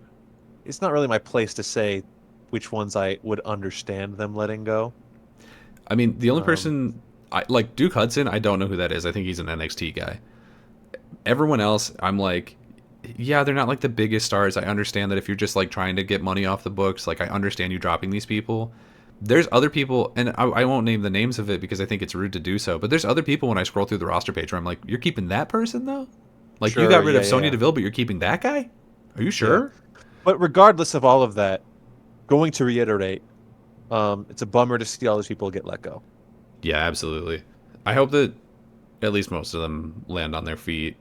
It's not really my place to say which ones I would understand them letting go. I mean, the only person like Duke Hudson, I don't know who that is. I think he's an NXT guy. Everyone else, I'm like, yeah, they're not like the biggest stars. I understand that if you're just like trying to get money off the books, like I understand you dropping these people. There's other people, and I won't name the names of it because I think it's rude to do so, but there's other people when I scroll through the roster page where I'm like, you're keeping that person though? Like Sure, you got rid of yeah, Sonya yeah. Deville, but you're keeping that guy? Are you sure? But regardless of all of that, going to reiterate, it's a bummer to see all these people get let go. Yeah, absolutely. I hope that at least most of them land on their feet.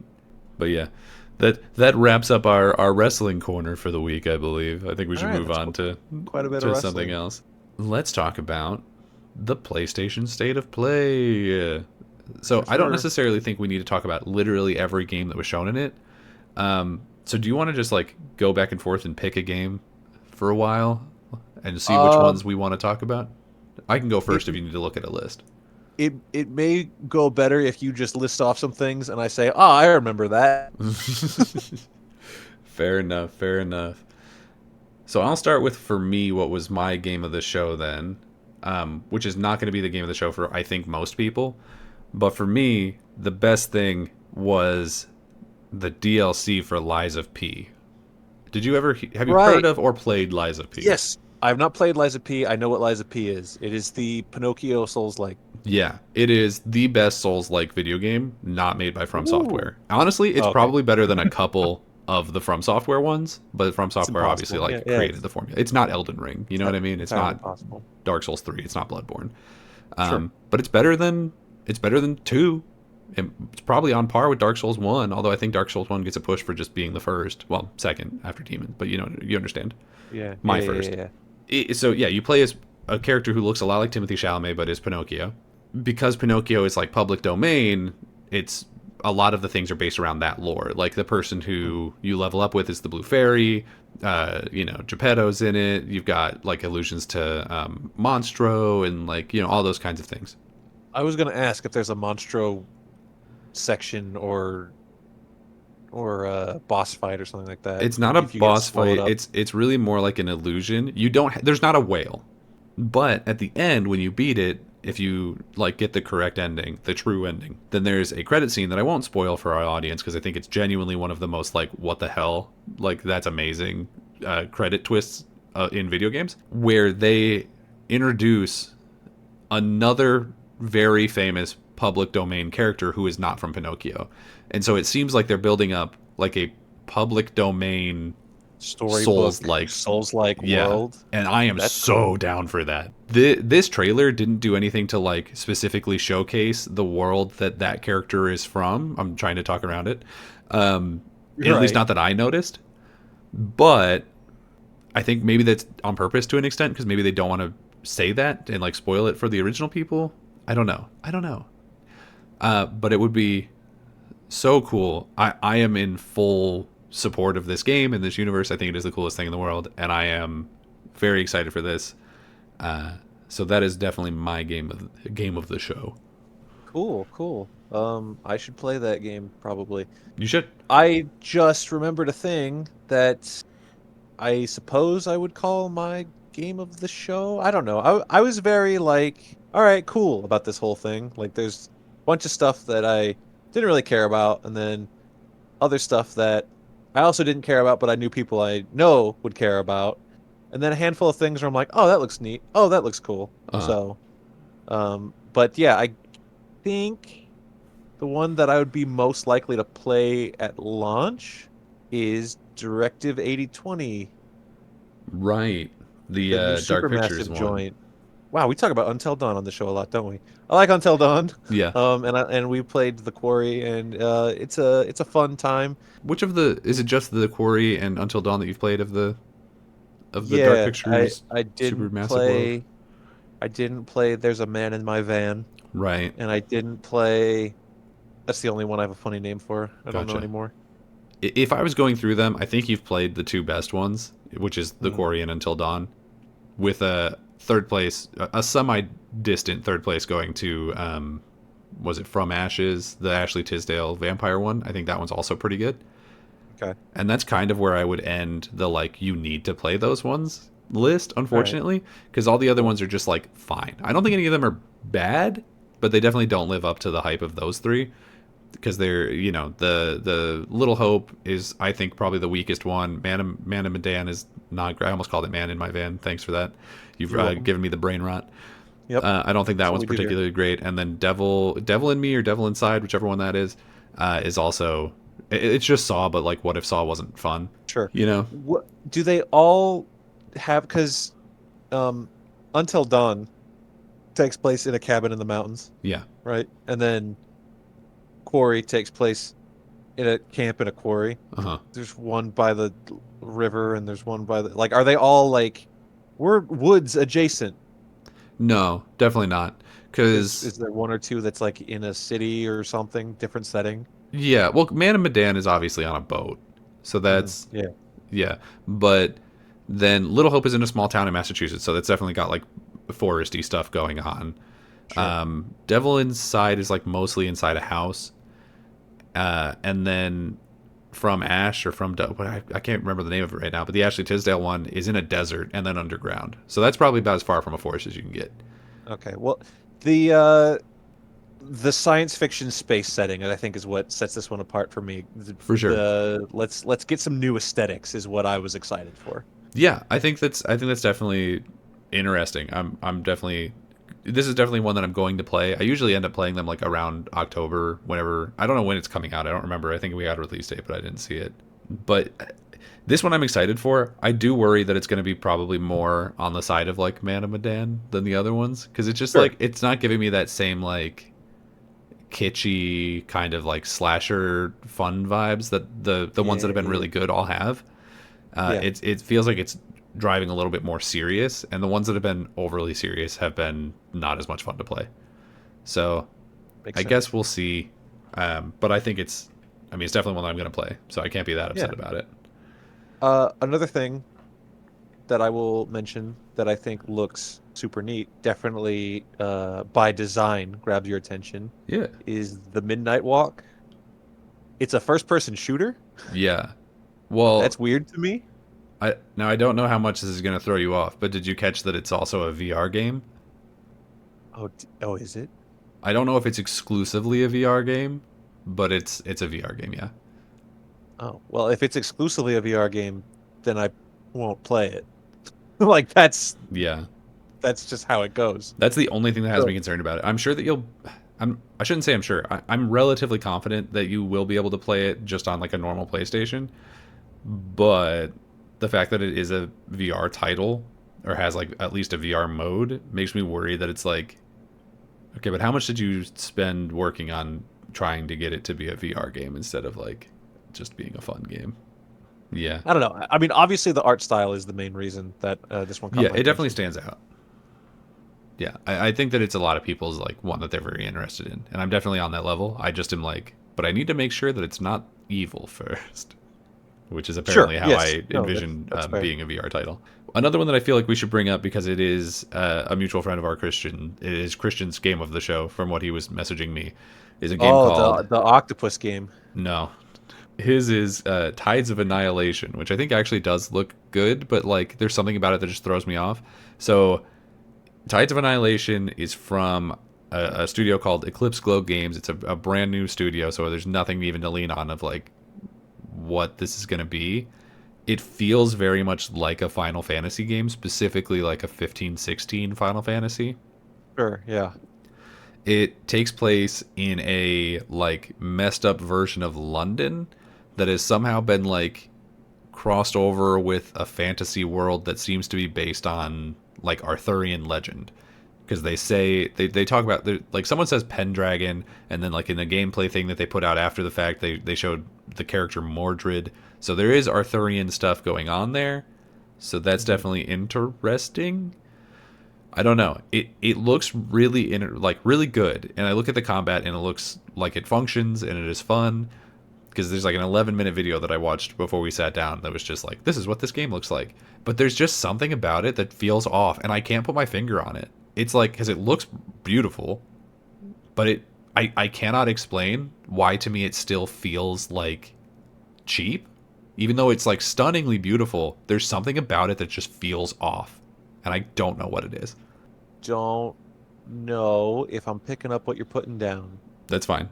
But yeah, That wraps up our wrestling corner for the week, I believe. I think we All should right, move that's on quite a bit of to something wrestling. else. Let's talk about the PlayStation State of Play. So For I don't sure. necessarily think we need to talk about literally every game that was shown in it. So do you want to just like go back and forth and pick a game for a while and see which ones Um, we want to talk about? I can go it first if you need to look at a list. it may go better if you just list off some things and I say, "Oh, I remember that." Fair enough, fair enough. So I'll start with, for me, what was my game of the show then, which is not going to be the game of the show for, I think, most people. But for me, the best thing was the DLC for Lies of P. Did you ever, have you heard Right. of or played Lies of P? Yes. I have not played Liza P. I know what Liza P is. It is the Pinocchio Souls-like. Yeah, it is the best Souls-like video game not made by From Ooh. Software. Honestly, it's Oh, okay. probably better than a couple of the From Software ones, but From It's Software obviously impossible. Yeah, like yeah. created the formula. It's not Elden Ring, you know what I mean? It's Entirely not possible. Dark Souls 3, it's not Bloodborne. Sure. But it's better than 2. It's probably on par with Dark Souls 1, although I think Dark Souls 1 gets a push for just being the first, well, second after Demon, but you know, you understand. Yeah. Yeah. My Yeah. first. Yeah. So yeah, you play as a character who looks a lot like Timothy Chalamet but is Pinocchio. Because Pinocchio is like public domain, it's a lot of the things are based around that lore. Like the person who you level up with is the Blue Fairy. You know, Geppetto's in it. You've got like allusions to Monstro and like, you know, all those kinds of things. I was gonna ask if there's a Monstro section or a boss fight or something like that. It's not a If you could boss slow it fight. up. It's really more like an illusion. You don't. There's not a whale, but at the end when you beat it, if you like get the correct ending, the true ending, then there's a credit scene that I won't spoil for our audience because I think it's genuinely one of the most like what the hell, like that's amazing credit twists in video games where they introduce another very famous public domain character who is not from Pinocchio. And so it seems like they're building up like a public domain Storybook Souls like, Souls-like yeah. world. And I am That's so cool. down for that. This trailer didn't do anything to like specifically showcase the world that that character is from. I'm trying to talk around it. At least Right. not that I noticed. But I think maybe that's on purpose to an extent because maybe they don't want to say that and like spoil it for the original people. I don't know. I don't know. But it would be so cool. I am in full support of this game and this universe. I think it is the coolest thing in the world, and I am very excited for this. So that is definitely my game of the show. Cool, cool. I should play that game probably. You should. I just remembered a thing that I suppose I would call my game of the show. I don't know. I was very like, all right, cool about this whole thing. Like there's a bunch of stuff that I didn't really care about, and then other stuff that I also didn't care about, but I knew people I know would care about. And then a handful of things where I'm like, oh, that looks neat. Oh, that looks cool. Uh, So, but yeah, I think the one that I would be most likely to play at launch is Directive 8020, right. The the new Dark Pictures supermassive one. joint. Wow, we talk about Until Dawn on the show a lot, don't we? I like Until Dawn. Yeah. And we played The Quarry, and it's a fun time. Which of the is it just the Quarry and Until Dawn that you've played of the Dark Yeah, Pictures I didn't Supermassive world? play. I didn't play There's a Man in My Van, Right. and I didn't play. That's the only one I have a funny name for. I don't know Gotcha. anymore. If I was going through them, I think you've played the two best ones, which is The Mm, Quarry and Until Dawn, with a third place, a semi-distant third place going to, was it From Ashes, the Ashley Tisdale vampire one? I think that one's also pretty good. okay. And that's kind of where I would end the like you need to play those ones list, All right. unfortunately, because all the other Cool. ones are just like fine. I don't think any of them are bad, but they definitely don't live up to the hype of those three because they're, you know, the Little Hope is I think probably the weakest one. Man in Medan is not great. I almost called it Man in My Van. Thanks for that. You've You're welcome. given me the brain rot. Yep. I don't think that That's what one's we do here. particularly great. And then Devil in Me or Devil Inside, whichever one that is also it's just Saw, but like what if Saw wasn't fun? Sure. You know? What do they all have? Because um, Until Dawn takes place in a cabin in the mountains, Yeah. right? And then Quarry takes place in a camp in a quarry. Uh-huh. There's one by the river, and there's one by the like. Are they all like? We're woods adjacent. No, definitely not. Because, Is there one or two that's like in a city or something, different setting? yeah, well, Man of Medan is obviously on a boat. So that's, Yeah, yeah. But then Little Hope is in a small town in Massachusetts, so that's definitely got like foresty stuff going on. sure. Devil Inside is like mostly inside a house. And then From Ash or I can't remember the name of it right now, but the Ashley Tisdale one is in a desert and then underground. So that's probably about as far from a forest as you can get. Okay. Well, the science fiction space setting, I think, is what sets this one apart for me. For sure. Let's get some new aesthetics is what I was excited for. Yeah, I think that's definitely interesting. I'm definitely this is definitely one that I'm going to play. I usually end up playing them like around October, whenever I don't know when it's coming out. I don't remember. I think we had a release date, but I didn't see it. But this one I'm excited for. I do worry that it's going to be probably more on the side of like Man of Medan than the other ones because it's just Sure. like it's not giving me that same like kitschy kind of like slasher fun vibes that the ones that have been Yeah. really good all have. Yeah. It feels like it's driving a little bit more serious, and the ones that have been overly serious have been not as much fun to play. So Makes I sense. guess we'll see. But I think it's definitely one that I'm going to play, so I can't be that Yeah. upset about it. Another thing that I will mention that I think looks super neat, definitely by design grabs your attention, Yeah, is the Midnight Walk. It's a first-person shooter. yeah. Well, That's weird to me. I don't know how much this is going to throw you off, but did you catch that it's also a VR game? Oh, is it? I don't know if it's exclusively a VR game, but it's a VR game, yeah. Oh, well, if it's exclusively a VR game, then I won't play it. Like Yeah. that's just how it goes. That's the only thing that has So, me concerned about it. I'm sure that I shouldn't say I'm sure. I'm relatively confident that you will be able to play it just on like a normal PlayStation. But the fact that it is a VR title or has like at least a VR mode makes me worry that it's like, okay, but how much did you spend working on trying to get it to be a VR game instead of like just being a fun game? Yeah. I don't know. I mean, obviously the art style is the main reason that this one caught Yeah, my it definitely attention. stands out. Yeah, I think that it's a lot of people's like one that they're very interested in, and I'm definitely on that level. I just am like, but I need to make sure that it's not evil first, which is Sure. apparently how Yes. I No, envision that's fair. being a VR title. Another one that I feel like we should bring up because it is a mutual friend of our Christian. It is Christian's game of the show, from what he was messaging me, is a game Oh, called the octopus game. No. His is Tides of Annihilation, which I think actually does look good, but like there's something about it that just throws me off. So Tides of Annihilation is from a studio called Eclipse Glow Games. It's a brand new studio, so there's nothing even to lean on of like what this is going to be. It feels very much like a Final Fantasy game, specifically like a 15-16 Final Fantasy. Sure. Yeah. It takes place in a like messed up version of London that has somehow been like crossed over with a fantasy world that seems to be based on like Arthurian legend, because they talk about like someone says Pendragon, and then like in the gameplay thing that they put out after the fact they showed the character Mordred, so there is Arthurian stuff going on there, so that's Mhm. definitely interesting. I don't know, it looks like really good, and I look at the combat and it looks like it functions and it is fun, because there's like an 11-minute video that I watched before we sat down that was just like, this is what this game looks like. But there's just something about it that feels off, and I can't put my finger on it. It's like, because it looks beautiful, but I cannot explain why to me it still feels like cheap. Even though it's like stunningly beautiful, there's something about it that just feels off, and I don't know what it is. Don't know if I'm picking up what you're putting down That's fine.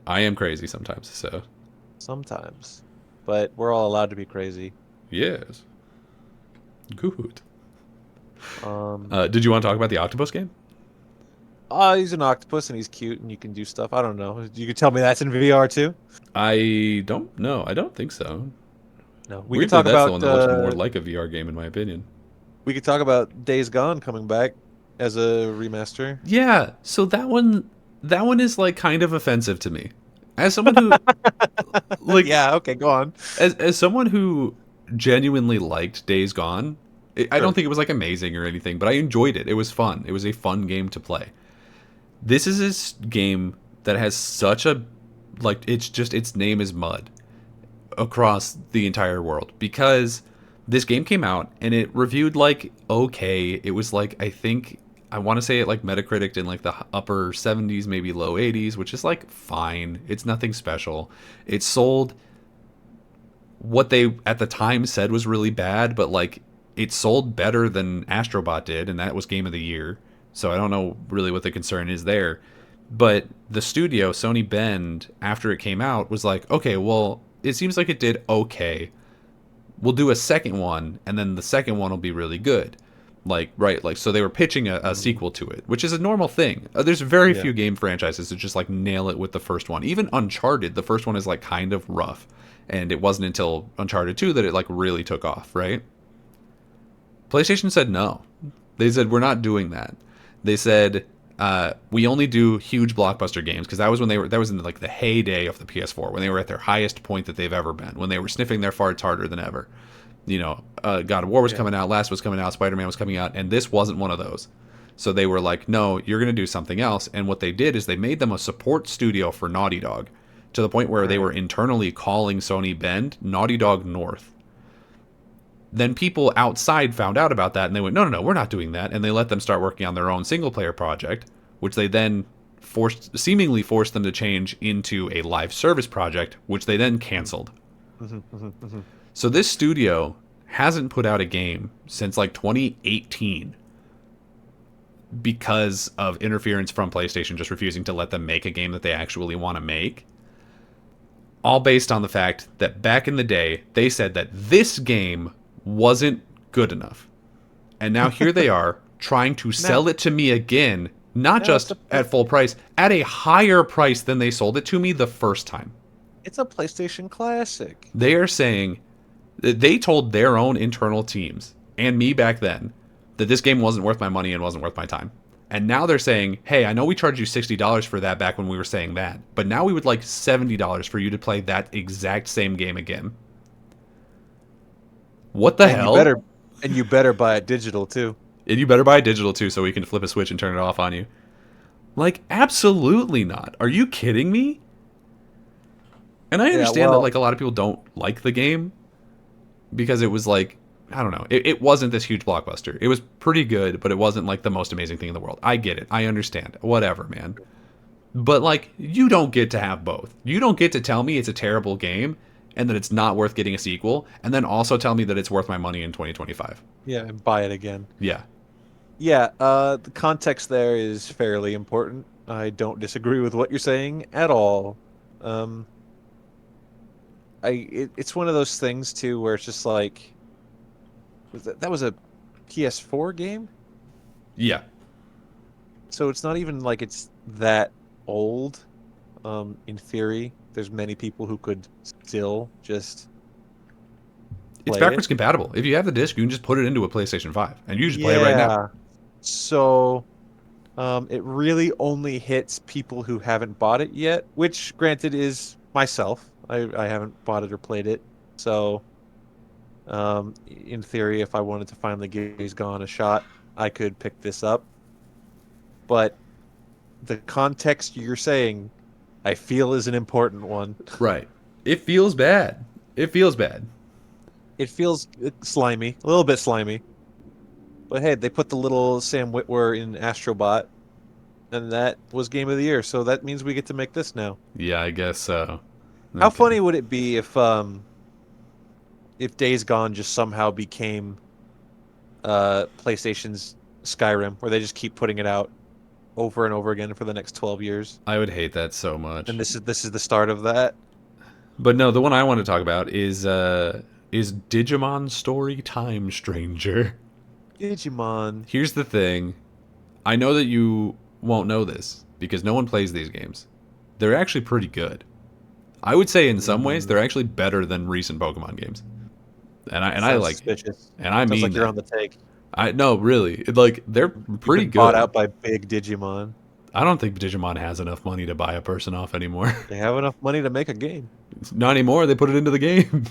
I am crazy sometimes, so sometimes, but we're all allowed to be crazy. yes. Good. Um, Did you want to talk about the octopus game? he's an octopus and he's cute and you can do stuff. I don't know. You could tell me that's in VR too. I don't know. I don't think so. No, Weirdly, that's the one that looks more like a VR game, in my opinion. we could talk about Days Gone coming back as a remaster. Yeah. So that one is like kind of offensive to me, As someone who like Yeah, okay, go on. as someone who genuinely liked Days Gone, I don't Sure. think it was like amazing or anything, but I enjoyed it. It was fun. It was a fun game to play. This is a game that has such a like it's just its name is mud across the entire world because this game came out and it reviewed like okay. It was like I think I want to say it like Metacritic in like the upper 70s, maybe low 80s, which is like fine. It's nothing special. It sold what they at the time said was really bad, but like it sold better than Astrobot did, and that was Game of the Year. So I don't know really what the concern is there. But the studio, Sony Bend, after it came out, was like, okay, well, it seems like it did okay. We'll do a second one, and then the second one will be really good. Like, right, like, so they were pitching a sequel to it, which is a normal thing. There's very Yeah. few game franchises that just, like, nail it with the first one. Even Uncharted, the first one is, like, kind of rough. And it wasn't until Uncharted 2 that it, like, really took off, right? PlayStation said no. They said, we're not doing that. They said, we only do huge blockbuster games because that was when that was in like the heyday of the PS4 when they were at their highest point that they've ever been, when they were sniffing their farts harder than ever. You know, God of War was Yeah. coming out, Last was coming out, Spider-Man was coming out, and this wasn't one of those. So they were like, no, you're going to do something else. And what they did is they made them a support studio for Naughty Dog to the point where they Right. were internally calling Sony Bend Naughty Dog North. Then people outside found out about that and they went, no, no, no, we're not doing that. And they let them start working on their own single player project, which they then seemingly forced them to change into a live service project, which they then canceled. Hmm, hmm, hmm. So this studio hasn't put out a game since like 2018 because of interference from PlayStation just refusing to let them make a game that they actually want to make. All based on the fact that back in the day, they said that this game wasn't good enough. And now here they are trying to sell it to me again, not No, just at full price, at a higher price than they sold it to me the first time. it's a PlayStation classic. They are saying that they told their own internal teams and me back then that this game wasn't worth my money and wasn't worth my time. And now they're saying, hey, I know we charged you $60 for that back when we were saying that, but now we would like $70 for you to play that exact same game again. What the hell? You better buy it digital too. And you better buy digital too so we can flip a switch and turn it off on you. Like, absolutely not. Are you kidding me? And I understand that like a lot of people don't like the game because it was like, I don't know, it wasn't this huge blockbuster. It was pretty good, but it wasn't like the most amazing thing in the world. I get it. I understand. Whatever, man. But like, you don't get to have both. You don't get to tell me it's a terrible game and that it's not worth getting a sequel, and then also tell me that it's worth my money in 2025. Yeah, and buy it again. Yeah. Yeah, the context there is fairly important. I don't disagree with what you're saying at all. Um, it's one of those things too where it's just like, that was a PS4 game, Yeah. so it's not even like it's that old. In theory, there's many people who could still just It's play backwards it. compatible. If you have the disc, you can just put it into a PlayStation 5 and you just play it right now. Yeah. So, it really only hits people who haven't bought it yet, which, granted, is myself. I haven't bought it or played it. So, in theory, if I wanted to finally give Days Gone a shot, I could pick this up. But the context you're saying, I feel, is an important one. Right. It feels bad. It feels bad. It feels slimy, a little bit slimy. But hey, they put the little Sam Witwer in Astrobot, and that was Game of the Year, so that means we get to make this now. Yeah, I guess so. How Okay. funny would it be if Days Gone just somehow became PlayStation's Skyrim, where they just keep putting it out over and over again for the next 12 years? I would hate that so much. And this is the start of that. But no, the one I want to talk about is Digimon Story Time Stranger. Digimon. Here's the thing. I know that you won't know this because no one plays these games. They're actually pretty good. I would say in some ways they're actually better than recent Pokemon games. And I Sounds like suspicious. and I Sounds mean like you're that. on the take. No, really. Like they're You've pretty been bought good. out by big Digimon. I don't think Digimon has enough money to buy a person off anymore. They have enough money to make a game. Not anymore. They put it into the game.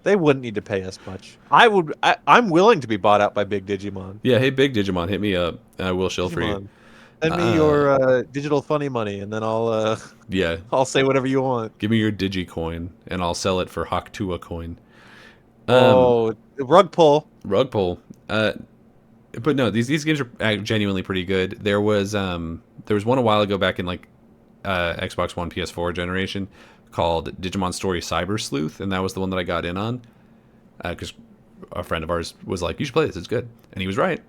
They wouldn't need to pay us much. I'm willing to be bought out by Big Digimon. Yeah, hey, Big Digimon, hit me up. I will shill for you. Digimon, send me your digital funny money, and then Yeah, I'll say whatever you want. give me your Digicoin, and I'll sell it for Haktua coin. Rug pull. Rug pull. But no, these games are genuinely pretty good. There was one a while ago back in like Xbox One, PS4 generation called Digimon Story Cyber Sleuth, and that was the one that I got in on because a friend of ours was like, "You should play this; it's good," and he was right.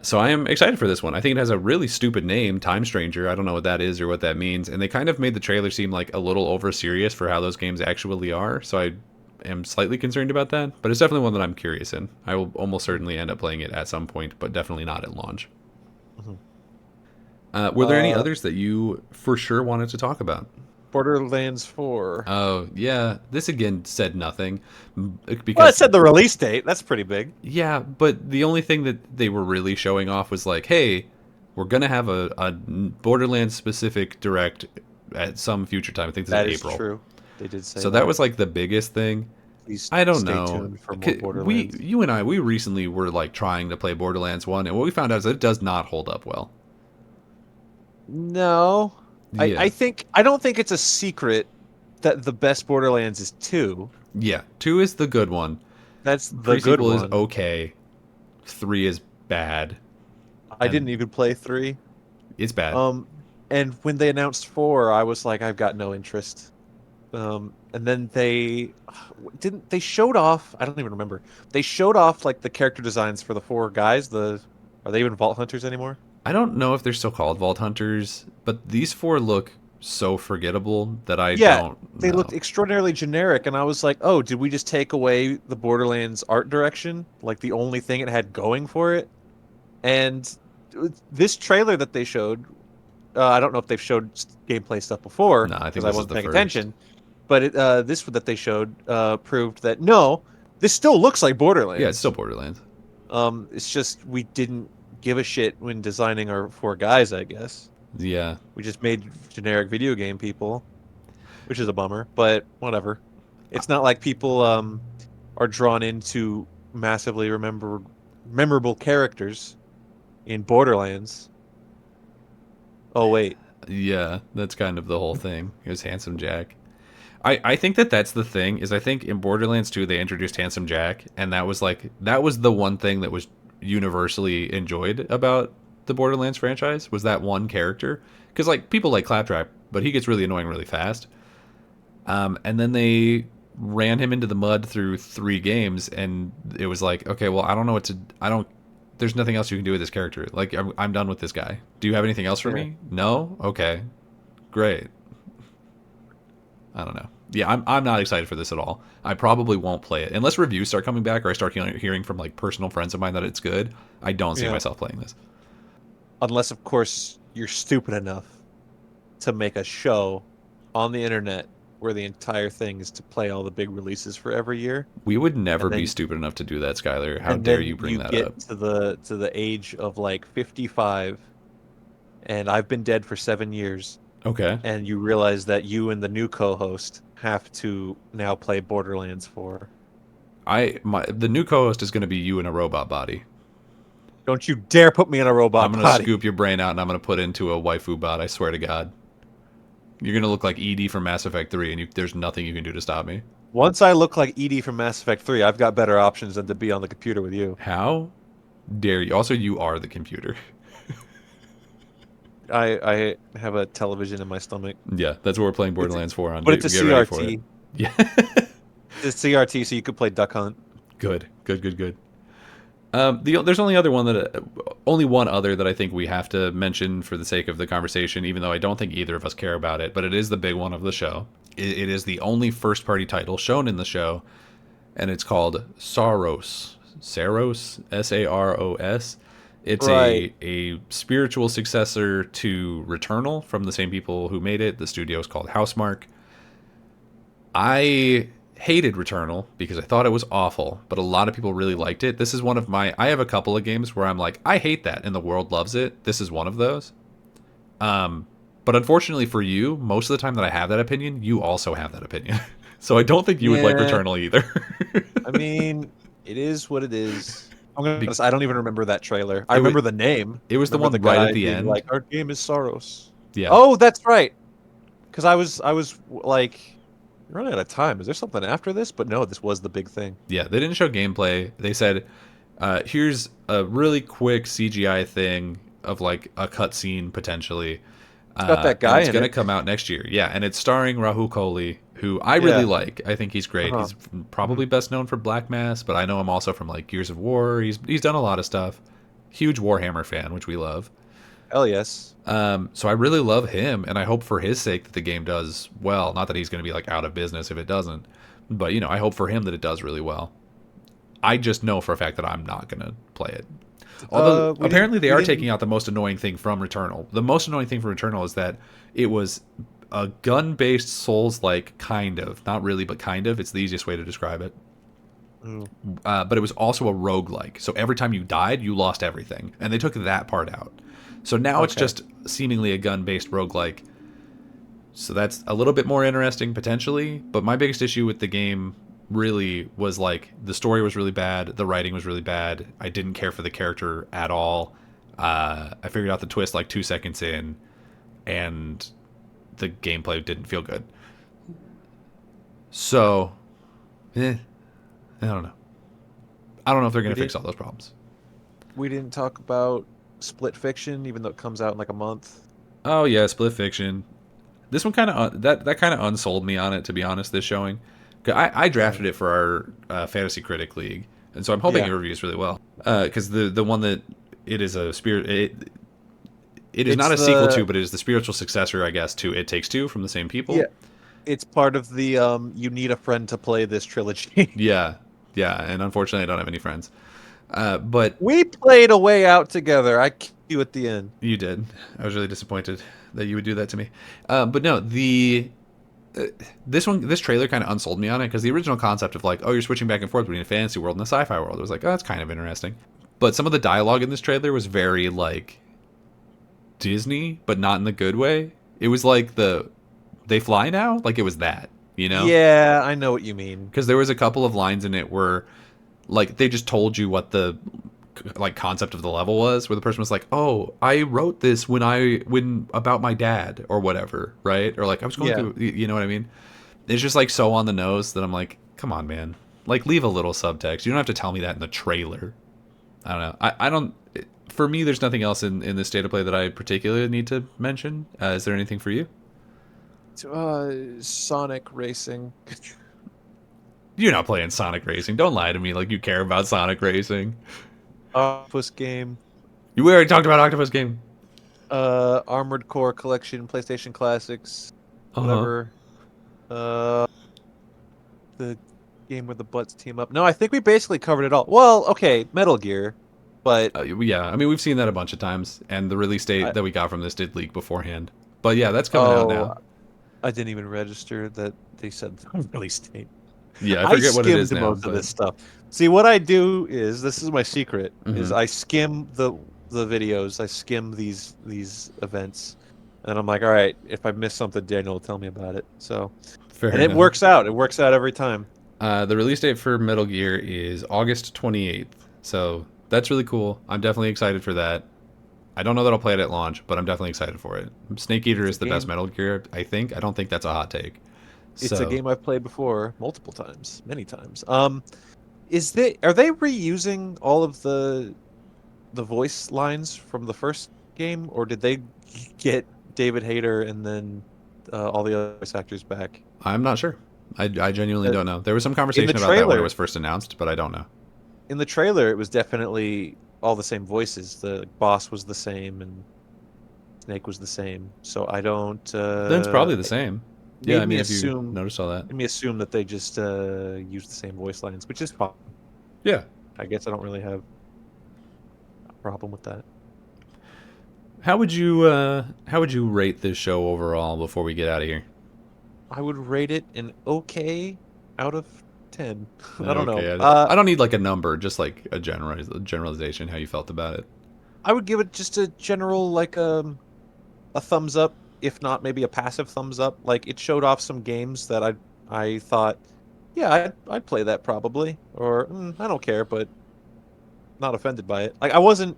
So I am excited for this one. I think it has a really stupid name, Time Stranger. I don't know what that is or what that means, and they kind of made the trailer seem like a little over serious for how those games actually are. So I am slightly concerned about that, but it's definitely one that I'm curious in. I will almost certainly end up playing it at some point, but definitely not at launch. Mm-hmm. Were there any others that you for sure wanted to talk about? Borderlands 4. Oh, yeah. This again said nothing. Because, Well, it said the release date. That's pretty big. Yeah, but the only thing that they were really showing off was like, hey, we're going to have a Borderlands-specific direct at some future time. I think this is April. That is true. They did say so that was like the biggest thing. Please I don't stay know. tuned for more Borderlands. You and I, we recently were like trying to play Borderlands 1, and what we found out is that it does not hold up well. No. Yeah. I don't think it's a secret that the best Borderlands is 2. Yeah, 2 is the good one. That's the good one. Is okay. 3 is bad. I didn't even play 3. It's bad. And when they announced 4, I was like, I've got no interest. And then they showed off, I don't even remember. They showed off like the character designs for the 4 guys. Are they even Vault Hunters anymore? I don't know if they're still called Vault Hunters, but these 4 look so forgettable that I don't know. They looked extraordinarily generic, and I was like, oh, did we just take away the Borderlands art direction? Like the only thing it had going for it? And this trailer that they showed, I don't know if they've showed gameplay stuff before, no, I think because I wasn't paying first. attention. But this that they showed proved that no, this still looks like Borderlands. Yeah, it's still Borderlands. It's just we didn't give a shit when designing our 4 guys, I guess. Yeah. We just made generic video game people, which is a bummer, but whatever. It's not like people are drawn into massively memorable characters in Borderlands. Oh, wait. Yeah, that's kind of the whole thing. It was Handsome Jack. I think that's the thing, is I think in Borderlands 2 they introduced Handsome Jack, and that was the one thing that was universally enjoyed about the Borderlands franchise, was that one character. Because like people like Claptrap, but he gets really annoying really fast. And then they ran him into the mud through 3 games, and it was like, okay, well, I don't know what to... There's nothing else you can do with this character. Like, I'm done with this guy. Do you have anything else for me? No? Okay. Great. I don't know. Yeah, I'm not excited for this at all. I probably won't play it. Unless reviews start coming back or I start hearing from like personal friends of mine that it's good, I don't see myself playing this. Unless, of course, you're stupid enough to make a show on the internet where the entire thing is to play all the big releases for every year. We would never be stupid enough to do that, Skyler. How dare you bring that up? To the age of like 55, and I've been dead for 7 years. Okay. And you realize that you and the new co-host have to now play Borderlands 4. The new co-host is going to be you in a robot body. Don't you dare put me in a robot body. I'm going to scoop your brain out and I'm going to put it into a waifu bot, I swear to God. You're going to look like ED from Mass Effect 3, and there's nothing you can do to stop me. Once I look like ED from Mass Effect 3, I've got better options than to be on the computer with you. How dare you? Also, you are the computer. I have a television in my stomach. Yeah, that's what we're playing Borderlands 4 on. But it's a CRT. Yeah. It's CRT, so you could play Duck Hunt. Good. There's only one other that I think we have to mention for the sake of the conversation, even though I don't think either of us care about it, but it is the big one of the show. It is the only first-party title shown in the show, and it's called Saros. Saros? S-A-R-O-S. It's a spiritual successor to Returnal from the same people who made it. The studio is called Housemarque. I hated Returnal because I thought it was awful, but a lot of people really liked it. This is I have a couple of games where I'm like, I hate that, and the world loves it. This is one of those. But unfortunately for you, most of the time that I have that opinion, you also have that opinion. So I don't think you would like Yeah, Returnal either. I mean, it is what it is. I'm gonna be Be- honest, I don't even remember that trailer. I it was remember the name. it was the Remember the one right at guy the being end. like, "Our game is Soros." Yeah. Oh, that's right. Because I was like, running out of time. Is there something after this? But no, this was the big thing. Yeah, they didn't show gameplay. They said, here's a really quick CGI thing of like a cutscene potentially. It's got that And guy it's in going to it. come out next year. Yeah, and it's starring Rahul Kohli, who I really Yeah. like. I think he's great. Uh-huh. He's probably best known for Black Mass, but I know him also from like Gears of War. He's done a lot of stuff. Huge Warhammer fan, which we love. Hell yes. So I really love him, and I hope for his sake that the game does well. Not that he's going to be like out of business if it doesn't, but I hope for him that it does really well. I just know for a fact that I'm not going to play it. Although We didn't. apparently they We are didn't. taking out the most annoying thing from Returnal. The most annoying thing from Returnal is that it was a gun-based Souls-like, kind of. Not really, but kind of. It's the easiest way to describe it. Mm, But it was also a roguelike. So every time you died, you lost everything. And they took that part out. So now it's okay. just seemingly a gun-based roguelike. So that's a little bit more interesting, potentially. But my biggest issue with the game really was like the story was really bad, the writing was really bad. I didn't care for the character at all. I figured out the twist like 2 seconds in, and the gameplay didn't feel good. So, I don't know. I don't know if they're We gonna fix all didn't. those problems. We didn't talk about Split Fiction, even though it comes out in like a month. Oh yeah, Split Fiction. This one kind of that kind of unsold me on it, to be honest. This showing, 'cause I drafted it for our Fantasy Critic League, and so I'm hoping it Yeah. reviews really well. Because the one that it is a spirit, it is It's not a sequel to, the but it is the spiritual successor, I guess, to It Takes Two from the same yeah. people. It's part of the you need a friend to play this trilogy. Yeah, yeah, and unfortunately, I don't have any friends. But We played A Way Out together. I killed you at the end. you did. I was really disappointed that you would do that to me. But no, this trailer kind of unsold me on it because the original concept of like, oh, you're switching back and forth between a fantasy world and a sci-fi world, I was like, oh, that's kind of interesting. But some of the dialogue in this trailer was very like Disney, but not in the good way. It was like they fly now, like it was that, Yeah, I know what you mean. because there was a couple of lines in it where like they just told you what the like concept of the level was, where the person was like, oh, I wrote this when about my dad or whatever, right? Or like I was going Yeah. through, you know what I mean? It's just like so on the nose that I'm like, come on, man, like leave a little subtext. You don't have to tell me that in the trailer. I don't know. I don't. For me, there's nothing else in this state of play that I particularly need to mention. Is there anything for you? Sonic Racing. You're not playing Sonic Racing. Don't lie to me like you care about Sonic Racing. Octopus game. You already talked about Octopus Game. Armored Core Collection, PlayStation Classics, Uh-huh. whatever. The game where the butts team up. No, I think we basically covered it all. Well, okay, Metal Gear, but Yeah, I mean we've seen that a bunch of times, and the release date I, that we got from this did leak beforehand. But yeah, that's coming out now. I didn't even register that they said the release date. Yeah, I I forget what it is skimmed now. most of But this stuff. See, what I do is this is my secret: is Mhm. I skim the videos, I skim these events, and I'm like, all right, if I miss something, Daniel will tell me about it. So, fair and it enough. works out. It works out every time. The release date for Metal Gear is August 28th, so that's really cool. I'm definitely excited for that. I don't know that I'll play it at launch, but I'm definitely excited for it. Snake Eater It's is a the best game. Metal Gear, I think. I don't think that's a hot take. It's a So game I've played before multiple times, many times. Are they reusing all of the voice lines from the first game, or did they get David Hayter and then all the other voice actors back? I'm not sure. I genuinely Uh, don't know. There was some In conversation the about that when it trailer, was first announced, but I don't know. in the trailer, it was definitely all the same voices. The boss was the same, and Snake was the same. So I don't. Then it's probably the same. Yeah, Made I me mean, if you assume. noticed all that. Made me assume that they just use the same voice lines, which is fine. Yeah. I guess I don't really have a problem with that. How would you rate this show overall before we get out of here? I would rate it an okay out of 10. I don't Okay, know. I don't need like a number, just like a generalization. How you felt about it? I would give it just a general like a thumbs up, if not maybe a passive thumbs up. Like it showed off some games that I thought, yeah, I'd play that probably, or I don't care, but not offended by it. Like I wasn't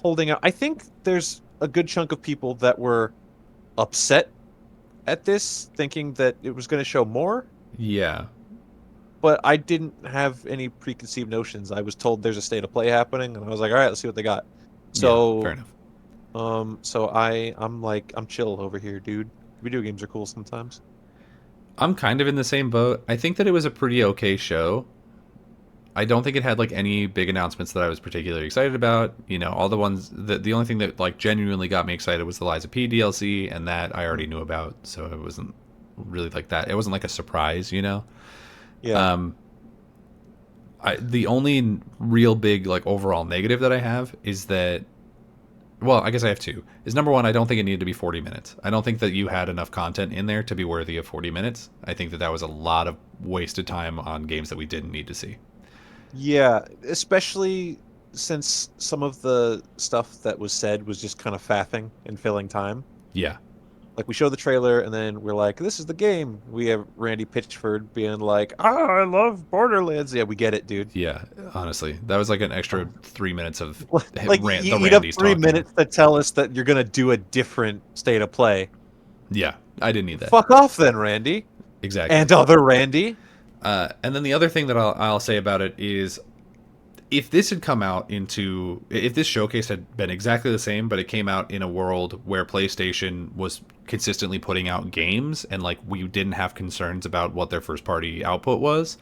holding out. I think there's a good chunk of people that were upset at this, thinking that it was going to show more. Yeah. But I didn't have any preconceived notions. I was told there's a state of play happening, and I was like, all right, let's see what they got. Yeah. Fair So, enough. I'm like, I'm chill over here, dude. Video games are cool sometimes. I'm kind of in the same boat. I think that it was a pretty okay show. I don't think it had like any big announcements that I was particularly excited about. You know, all the ones that the only thing that like genuinely got me excited was the Liza P DLC, and that I already knew about, so it wasn't really like that. It wasn't like a surprise, you know. Yeah. Um, the only real big like overall negative that I have is that, well, I guess I have two. Is number one, I don't think it needed to be 40 minutes. I don't think that you had enough content in there to be worthy of 40 minutes. I think that that was a lot of wasted time on games that we didn't need to see. Yeah, especially since some of the stuff that was said was just kind of faffing and filling time. Yeah. Like we show the trailer and then we're like, "This is the game." We have Randy Pitchford being like, "Ah, I love Borderlands." Yeah, we get it, dude. Yeah, honestly, that was like an extra 3 minutes of Like the you eat up Randys 3 minutes to tell us that you're gonna do a different state of play. Yeah, I didn't need that. Fuck off then, Randy. Exactly. And other Randy. And then the other thing that I'll say about it is, if this had come out if this showcase had been exactly the same, but it came out in a world where PlayStation was consistently putting out games and like we didn't have concerns about what their first party output was,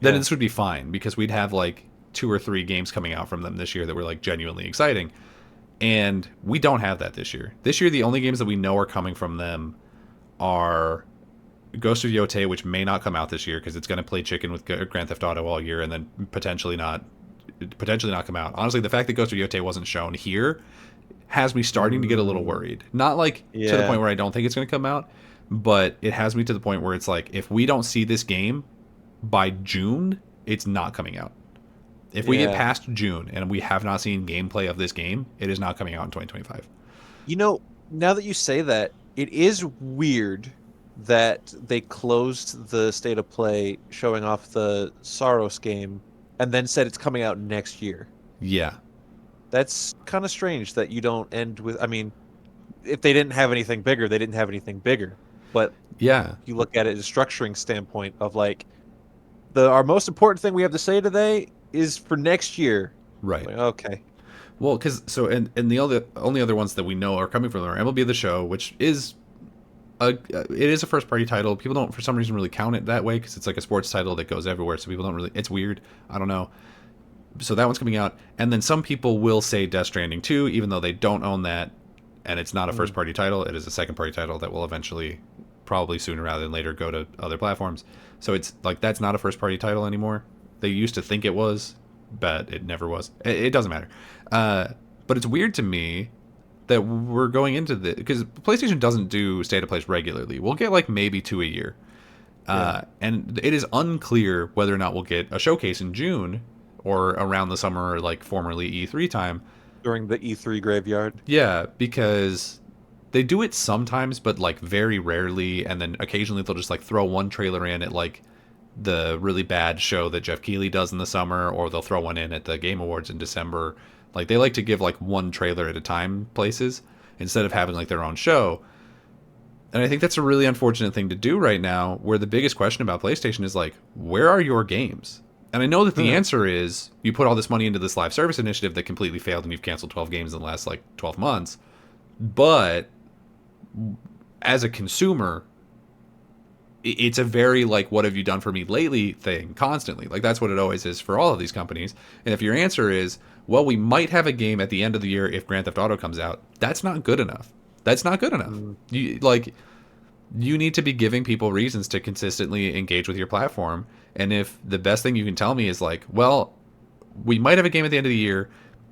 then Yeah. this would be fine because we'd have like 2 or 3 games coming out from them this year that were like genuinely exciting. And we don't have that this year. This year, the only games that we know are coming from them are Ghost of Yotei, which may not come out this year because it's going to play chicken with Grand Theft Auto all year and then potentially not come out. Honestly, the fact that Ghost of Yotei wasn't shown here has me starting to get a little worried. Not like to the point where I don't think it's going to come out, but it has me to the point where it's like, if we don't see this game by June, it's not coming out. If we get past June and we have not seen gameplay of this game, it is not coming out in 2025. You know, now that you say that, it is weird that they closed the state of play showing off the Saros game and then said it's coming out next year. Yeah. That's kind of strange that you don't end with. I mean, if they didn't have anything bigger, they didn't have anything bigger. But Yeah. you look at it as a structuring standpoint of like, our most important thing we have to say today is for next year. Right. Like, okay. Well, because and the only other ones that we know are coming from are MLB The Show, which is it is a first party title. People don't for some reason really count it that way because it's like a sports title that goes everywhere. So people don't really. It's weird. I don't know. So that one's coming out, and then some people will say Death Stranding 2, even though they don't own that, and it's not a first party title. It is a second party title that will eventually, probably sooner rather than later, go to other platforms. So it's like that's not a first party title anymore. They used to think it was, but it never was. It doesn't matter. But it's weird to me that we're going into the because PlayStation doesn't do state of plays regularly. We'll get like maybe 2 a year, and it is unclear whether or not we'll get a showcase in June or around the summer, like formerly E3 time During the E3 graveyard. Yeah, because they do it sometimes, but like very rarely, and then occasionally they'll just like throw one trailer in at like the really bad show that Jeff Keighley does in the summer, or they'll throw one in at the Game Awards in December. Like they like to give like one trailer at a time places instead of having like their own show. And I think that's a really unfortunate thing to do right now, where the biggest question about PlayStation is like, where are your games? And I know that the answer is you put all this money into this live service initiative that completely failed and you've canceled 12 games in the last like 12 months. But as a consumer, it's a very like, what have you done for me lately thing constantly. Like that's what it always is for all of these companies. And if your answer is, well, we might have a game at the end of the year if Grand Theft Auto comes out, that's not good enough. That's not good enough. You need to be giving people reasons to consistently engage with your platform. And if the best thing you can tell me is like, well, we might have a game at the end of the year,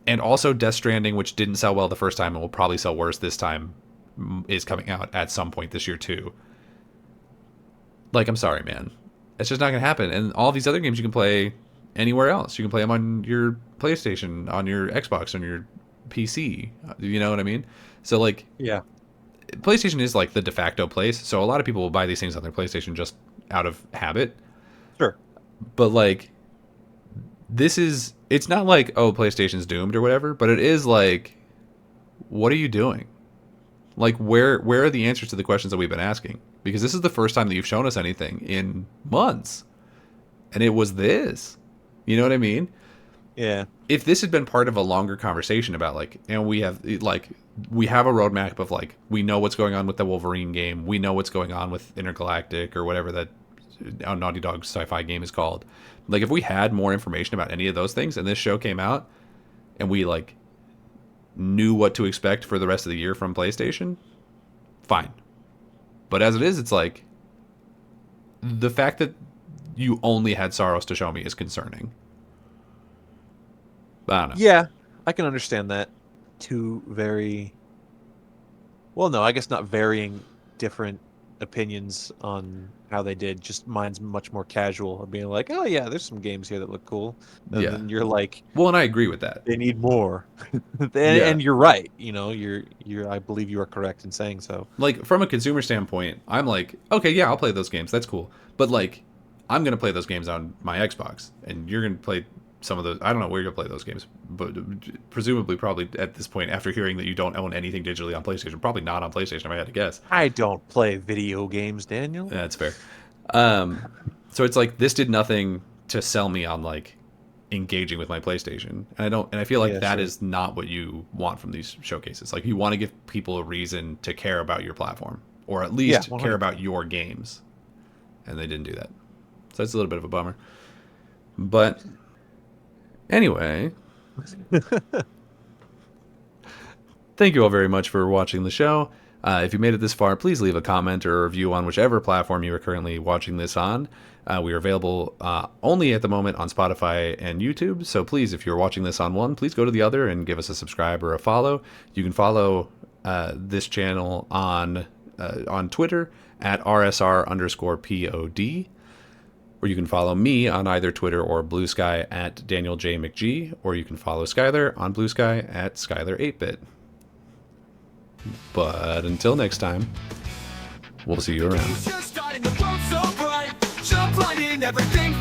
and also Death Stranding, which didn't sell well the first time and will probably sell worse this time, is coming out at some point this year too. Like, I'm sorry, man. It's just not going to happen. And all these other games you can play anywhere else. You can play them on your PlayStation, on your Xbox, on your PC. You know what I mean? So like Yeah. PlayStation is like the de facto place. So a lot of people will buy these things on their PlayStation just out of habit. Sure. But like it's not like, oh, PlayStation's doomed or whatever, but it is like, what are you doing? Like where are the answers to the questions that we've been asking? Because this is the first time that you've shown us anything in months. And it was this. You know what I mean? Yeah. If this had been part of a longer conversation about like, we have a roadmap of like, we know what's going on with the Wolverine game, we know what's going on with Intergalactic or whatever that Naughty Dog sci-fi game is called. Like if we had more information about any of those things and this show came out and we like knew what to expect for the rest of the year from PlayStation, fine. But as it is, it's like the fact that you only had Saros to show me is concerning. I don't know. Yeah, I can understand that. Two very, well, no, I guess not varying, different opinions on how they did. Just mine's much more casual of being like, oh yeah, there's some games here that look cool. And then you're like, well, and I agree with that. They need more. And you're right. You're I believe you are correct in saying so. Like from a consumer standpoint, I'm like, okay, yeah, I'll play those games. That's cool. But like, I'm gonna play those games on my Xbox, and you're gonna play some of those. I don't know where you'll play those games, but presumably, probably at this point, after hearing that you don't own anything digitally on PlayStation, probably not on PlayStation. If I had to guess. I don't play video games, Daniel. That's fair. So it's like this did nothing to sell me on like engaging with my PlayStation, and I feel like that is not what you want from these showcases. Like you want to give people a reason to care about your platform, or at least care about your games, and they didn't do that. So that's a little bit of a bummer. But anyway, thank you all very much for watching the show. If you made it this far, please leave a comment or a review on whichever platform you are currently watching this on. We are available only at the moment on Spotify and YouTube. So please, if you're watching this on one, please go to the other and give us a subscribe or a follow. You can follow this channel on Twitter at rsr_pod. Or you can follow me on either Twitter or Blue Sky at Daniel J. McG. Or you can follow Skyler on Blue Sky at Skyler8bit. But until next time, we'll see you around. Just starting the world so bright, jump right in, everything